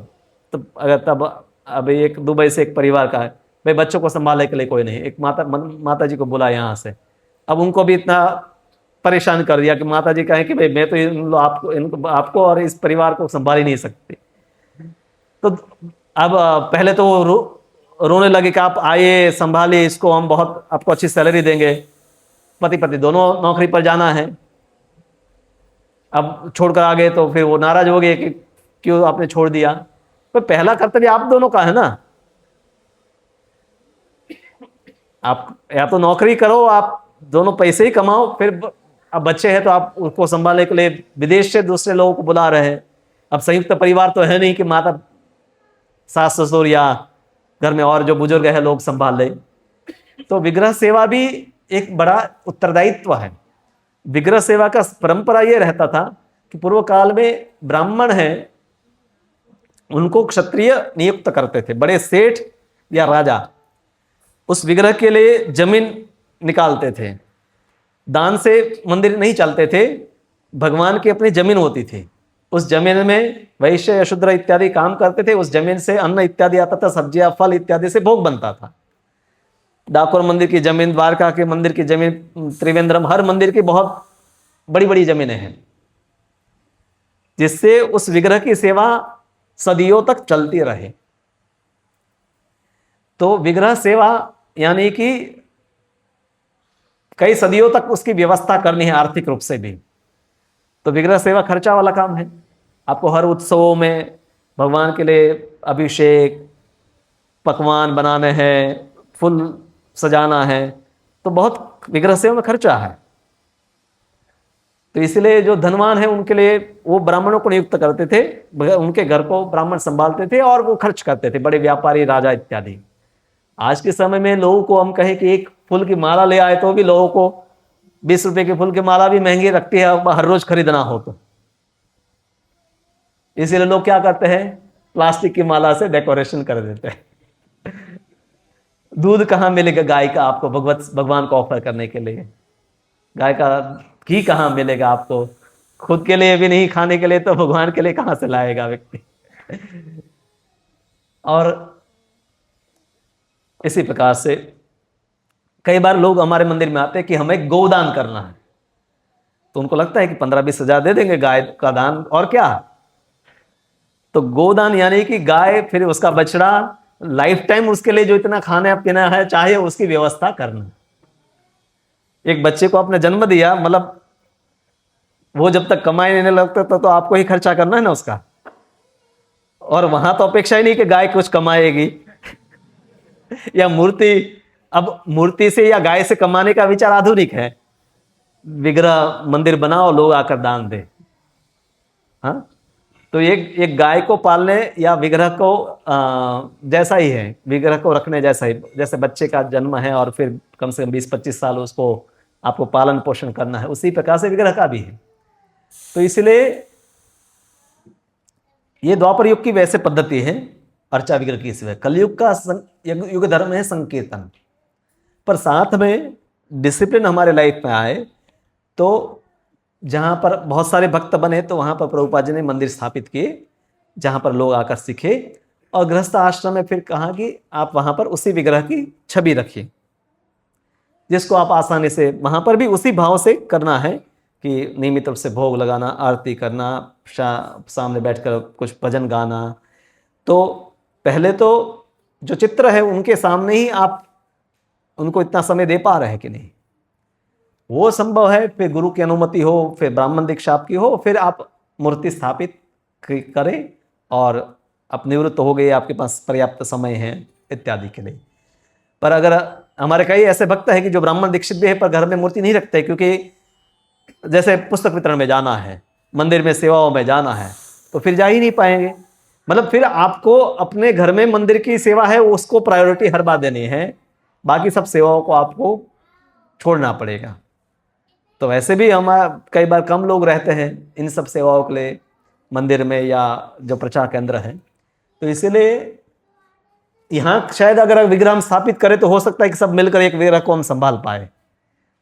तब अगर तब अभी एक दुबई से एक परिवार का है, भाई बच्चों को संभालने के लिए कोई नहीं, एक माता जी को बुला यहाँ से, अब उनको भी इतना परेशान कर दिया कि माता जी कहें कि भाई मैं तो आपको और इस परिवार को संभाल ही नहीं सकती। तो अब पहले तो वो रोने लगे कि आप आइए संभालिए इसको, हम बहुत आपको अच्छी सैलरी देंगे, पति पत्नी दोनों नौकरी पर जाना है। अब छोड़कर आ गए तो फिर वो नाराज हो गए कि क्यों आपने छोड़ दिया। पर पहला कर्तव्य आप दोनों का है ना, आप या तो नौकरी करो, आप दोनों पैसे ही कमाओ, फिर अब बच्चे हैं तो आप उसको संभालने के लिए विदेश से दूसरे लोगों को बुला रहे हैं। अब संयुक्त परिवार तो है नहीं कि माता सास ससुर या घर में और जो बुजुर्ग है लोग संभाल ले। तो विग्रह सेवा भी एक बड़ा उत्तरदायित्व है। विग्रह सेवा का परंपरा यह रहता था कि पूर्व काल में ब्राह्मण हैं, उनको क्षत्रिय नियुक्त करते थे, बड़े सेठ या राजा उस विग्रह के लिए जमीन निकालते थे। दान से मंदिर नहीं चलते थे, भगवान की अपनी जमीन होती थी, उस जमीन में वैश्य या शूद्र इत्यादि काम करते थे, उस जमीन से अन्न इत्यादि आता था, सब्जियां फल इत्यादि से भोग बनता था। डाकोर मंदिर की जमीन, द्वारका के मंदिर की जमीन, त्रिवेंद्रम, हर मंदिर की बहुत बड़ी बड़ी जमीनें हैं, जिससे उस विग्रह की सेवा सदियों तक चलती रहे। तो विग्रह सेवा यानी कि कई सदियों तक उसकी व्यवस्था करनी है आर्थिक रूप से भी। तो विग्रह सेवा खर्चा वाला काम है। आपको हर उत्सवों में भगवान के लिए अभिषेक, पकवान बनाने हैं, फूल सजाना है, तो बहुत विग्रह सेवा में खर्चा है। तो इसलिए जो धनवान है उनके लिए वो ब्राह्मणों को नियुक्त करते थे, उनके घर को ब्राह्मण संभालते थे और वो खर्च करते थे, बड़े व्यापारी राजा इत्यादि। आज के समय में लोगों को हम कहें कि एक फूल की माला ले आए तो भी लोगों को 20 रुपए की फूल की माला भी महंगी लगती है हर रोज खरीदना हो तो। इसीलिए लोग क्या करते हैं, प्लास्टिक की माला से डेकोरेशन कर देते हैं। दूध कहाँ मिलेगा गाय का आपको भगवान को ऑफर करने के लिए? गाय का घी कहाँ मिलेगा आपको? खुद के लिए भी नहीं, खाने के लिए तो भगवान के लिए कहां से लाएगा व्यक्ति? और इसी प्रकार से कई बार लोग हमारे मंदिर में आते हैं कि हमें गोदान करना है, तो उनको लगता है कि 15-20 हजार दे देंगे गाय का दान, और क्या। तो गोदान यानी कि गाय, फिर उसका बछड़ा, लाइफ टाइम उसके लिए जो इतना खाना पीना है चाहिए उसकी व्यवस्था करना। एक बच्चे को आपने जन्म दिया, मतलब वो जब तक कमाई नहीं लगता तो आपको ही खर्चा करना है ना उसका। और वहां तो अपेक्षा ही नहीं कि गाय कुछ कमाएगी या मूर्ति, अब मूर्ति से या गाय से कमाने का विचार आधुनिक है। विग्रह मंदिर बनाओ, लोग आकर दान दे। हाँ, तो एक गाय को पालने या विग्रह को जैसा ही है, विग्रह को रखने जैसा ही, जैसे बच्चे का जन्म है और फिर कम से कम 20-25 साल उसको आपको पालन पोषण करना है, उसी प्रकार से विग्रह का भी है। तो इसलिए ये द्वापर युग की वैसे पद्धति है अर्चा विग्रह की सिवाय। कलयुग का युग धर्म है संकीर्तन, पर साथ में डिसिप्लिन हमारे लाइफ में आए तो जहां पर बहुत सारे भक्त बने तो वहां पर प्रभुपाद जी ने मंदिर स्थापित किए जहां पर लोग आकर सीखे। और गृहस्थ आश्रम में फिर कहा कि आप वहां पर उसी विग्रह की छवि रखिए जिसको आप आसानी से वहां पर भी उसी भाव से करना है कि नियमित रूप से भोग लगाना, आरती करना, सामने बैठकर कुछ भजन गाना। तो पहले तो जो चित्र है उनके सामने ही आप उनको इतना समय दे पा रहे हैं कि नहीं, वो संभव है। फिर गुरु की अनुमति हो, फिर ब्राह्मण दीक्षा आपकी हो, फिर आप मूर्ति स्थापित करें और आप निवृत्त हो गए, आपके पास पर्याप्त समय है इत्यादि के लिए। पर अगर हमारे कई ऐसे भक्त हैं कि जो ब्राह्मण दीक्षित भी है पर घर में मूर्ति नहीं रखते, क्योंकि जैसे पुस्तक वितरण में जाना है, मंदिर में सेवाओं में जाना है, तो फिर जा ही नहीं पाएंगे। मतलब फिर आपको अपने घर में मंदिर की सेवा है उसको प्रायोरिटी हर बार देनी है, बाकी सब सेवाओं को आपको छोड़ना पड़ेगा। तो वैसे भी हम कई बार कम लोग रहते हैं इन सब सेवाओं के लिए मंदिर में या जो प्रचार केंद्र है। तो इसीलिए यहाँ शायद अगर विग्रह हम स्थापित करें तो हो सकता है कि सब मिलकर एक विग्रह को हम संभाल पाए,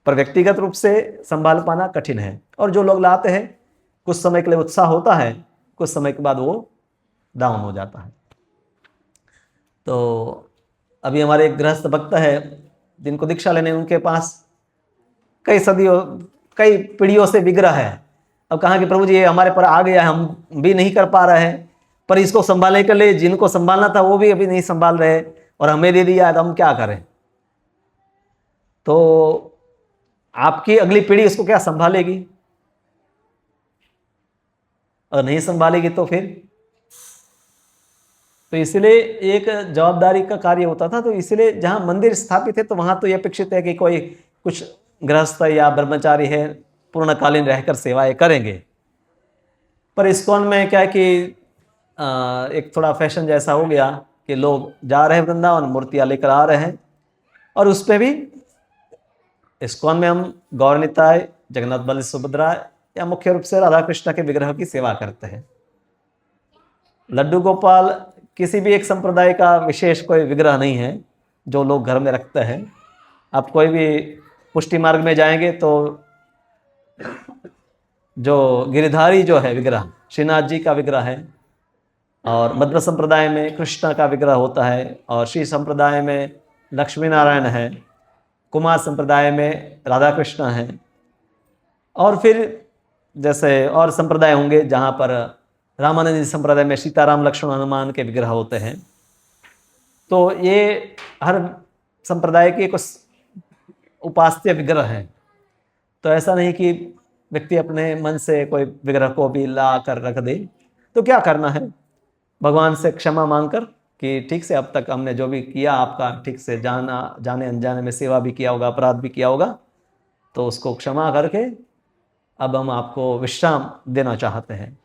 पर व्यक्तिगत रूप से संभाल पाना कठिन है। और जो लोग लाते हैं कुछ समय के लिए उत्साह होता है, कुछ समय के बाद वो डाउन हो जाता है। तो अभी हमारे एक गृहस्थ भक्त है जिनको दीक्षा लेने, उनके पास कई सदियों कई पीढ़ियों से विग्रह है। अब कहा कि प्रभु जी ये हमारे पर आ गया है, हम भी नहीं कर पा रहे हैं, पर इसको संभालने के लिए जिनको संभालना था वो भी अभी नहीं संभाल रहे और हमें दे दिया है, तो हम क्या करें। तो आपकी अगली पीढ़ी इसको क्या संभालेगी, और नहीं संभालेगी तो फिर, तो इसलिए एक जवाबदारी का कार्य होता था। तो इसलिए जहां मंदिर स्थापित है तो वहां तो यह अपेक्षित है कि कोई कुछ गृहस्थ या ब्रह्मचारी है पूर्णकालीन रहकर सेवाएं करेंगे। पर इस्कॉन में क्या है कि एक थोड़ा फैशन जैसा हो गया कि लोग जा रहे हैं वृंदावन, मूर्तियां लेकर आ रहे हैं, और उस पर भी इस्कॉन में हम गौर निताय, जगन्नाथ बलदेव सुभद्रा या मुख्य रूप से राधा कृष्ण के विग्रह की सेवा करते हैं। लड्डू गोपाल किसी भी एक संप्रदाय का विशेष कोई विग्रह नहीं है जो लोग घर में रखते हैं। आप कोई भी पुष्टि मार्ग में जाएंगे तो जो गिरिधारी जो है विग्रह श्रीनाथ जी का विग्रह है, और मध्व संप्रदाय में कृष्ण का विग्रह होता है, और श्री संप्रदाय में लक्ष्मी नारायण है, कुमार संप्रदाय में राधा कृष्ण है, और फिर जैसे और संप्रदाय होंगे जहाँ पर रामानंद संप्रदाय में सीताराम लक्ष्मण हनुमान के विग्रह होते हैं। तो ये हर संप्रदाय के कुछ उपास्य विग्रह हैं। तो ऐसा नहीं कि व्यक्ति अपने मन से कोई विग्रह को भी ला कर रख दे। तो क्या करना है, भगवान से क्षमा मांगकर कि ठीक से अब तक हमने जो भी किया आपका ठीक से जाने अनजाने में सेवा भी किया होगा, अपराध भी किया होगा, तो उसको क्षमा करके अब हम आपको विश्राम देना चाहते हैं।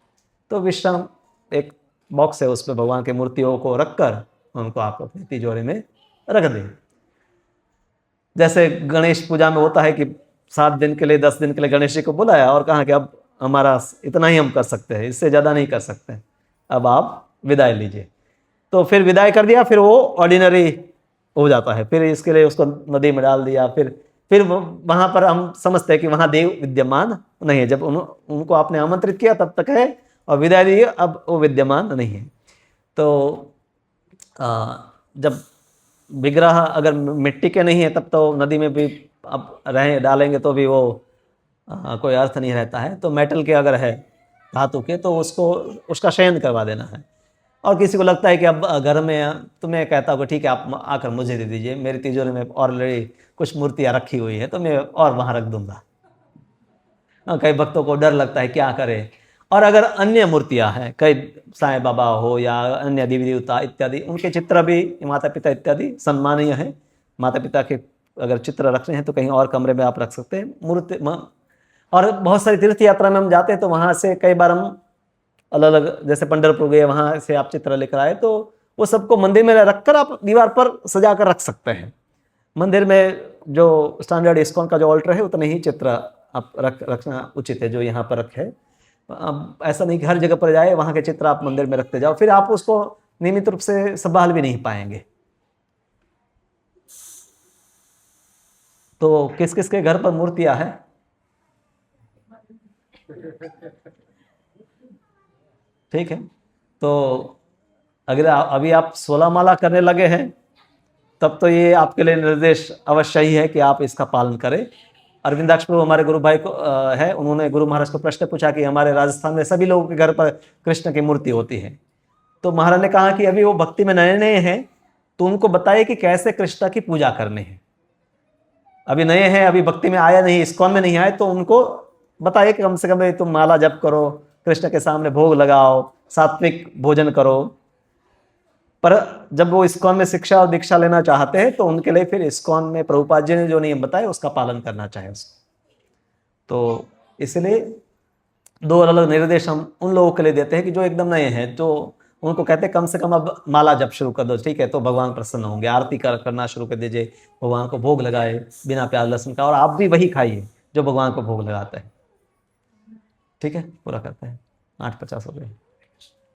तो विश्राम एक बॉक्स है, उसमें भगवान की मूर्तियों को रखकर उनको आप अपनी तिजोरी में रख दें। जैसे गणेश पूजा में होता है कि 7 दिन के लिए 10 दिन के लिए गणेश जी को बुलाया और कहा कि अब हमारा इतना ही हम कर सकते हैं, इससे ज़्यादा नहीं कर सकते, अब आप विदाई लीजिए। तो फिर विदाई कर दिया, फिर वो ऑर्डिनरी हो जाता है। फिर इसके लिए उसको नदी में डाल दिया, फिर वहाँ पर हम समझते हैं कि वहाँ देव विद्यमान नहीं है। जब उनको आपने आमंत्रित किया तब तक है, और विदाई दी अब वो विद्यमान नहीं है। तो जब विग्रह अगर मिट्टी के नहीं है तब तो नदी में भी अब डालेंगे तो भी वो कोई अर्थ नहीं रहता है। तो मेटल के अगर है, धातु के, तो उसका शयन करवा देना है। और किसी को लगता है कि अब घर में, तो मैं कहता हूँ कि ठीक है आप आकर मुझे दे दीजिए, मेरी तिजोरी में ऑलरेडी कुछ मूर्तियाँ रखी हुई है तो मैं और वहाँ रख दूंगा। कई भक्तों को डर लगता है क्या करें। और अगर अन्य मूर्तियां हैं, कई साईं बाबा हो या अन्य देवी देवता इत्यादि, उनके चित्र भी माता पिता इत्यादि सम्मानीय है। माता पिता के अगर चित्र रख रहे हैं तो कहीं और कमरे में आप रख सकते हैं मूर्ति। और बहुत सारी तीर्थ यात्रा में हम जाते हैं तो वहाँ से कई बार हम अलग अलग, जैसे पंढरपुर गए वहाँ से आप चित्र लेकर आए तो वो सबको मंदिर में रखकर आप दीवार पर सजा कर रख सकते हैं। मंदिर में जो स्टैंडर्ड इस्कॉन का जो ऑल्टर है उतने ही चित्र आप रखना उचित है जो यहाँ पर रखे। अब ऐसा नहीं कि हर जगह पर जाए वहाँ के चित्र आप मंदिर में रखते जाओ, फिर आप उसको नियमित रूप से संभाल भी नहीं पाएंगे। तो किस किस के घर पर मूर्तियां हैं? ठीक है, तो अगर अभी आप 16 माला करने लगे हैं तब तो ये आपके लिए निर्देश अवश्य ही है कि आप इसका पालन करें। अरविंदाक्ष प्रभु हमारे गुरु भाई को है, उन्होंने गुरु महाराज को प्रश्न पूछा कि हमारे राजस्थान में सभी लोगों के घर पर कृष्ण की मूर्ति होती है, तो महाराज ने कहा कि अभी वो भक्ति में नए नए हैं तो उनको बताइए कि कैसे कृष्ण की पूजा करनी है। अभी नए हैं, अभी भक्ति में आया नहीं, इस्कॉन में नहीं आए, तो उनको बताइए कि कम से कम तुम माला जप करो, कृष्ण के सामने भोग लगाओ, सात्विक भोजन करो। पर जब वो इस्कॉन में शिक्षा और दीक्षा लेना चाहते हैं तो उनके लिए फिर इस्कॉन में प्रभुपाद जी ने जो नियम बताए उसका पालन करना चाहिए उसको। तो इसलिए दो अलग अलग निर्देश हम उन लोगों के लिए देते हैं कि जो एकदम नए हैं, तो उनको कहते हैं कम से कम अब माला जप शुरू कर दो, ठीक है, तो भगवान प्रसन्न होंगे। आरती करना शुरू कर दीजिए, भगवान को भोग लगाए बिना प्याज लहसुन का, और आप भी वही खाइए जो भगवान को भोग लगाता है। ठीक है, पूरा करते हैं। 8:50 हो गए।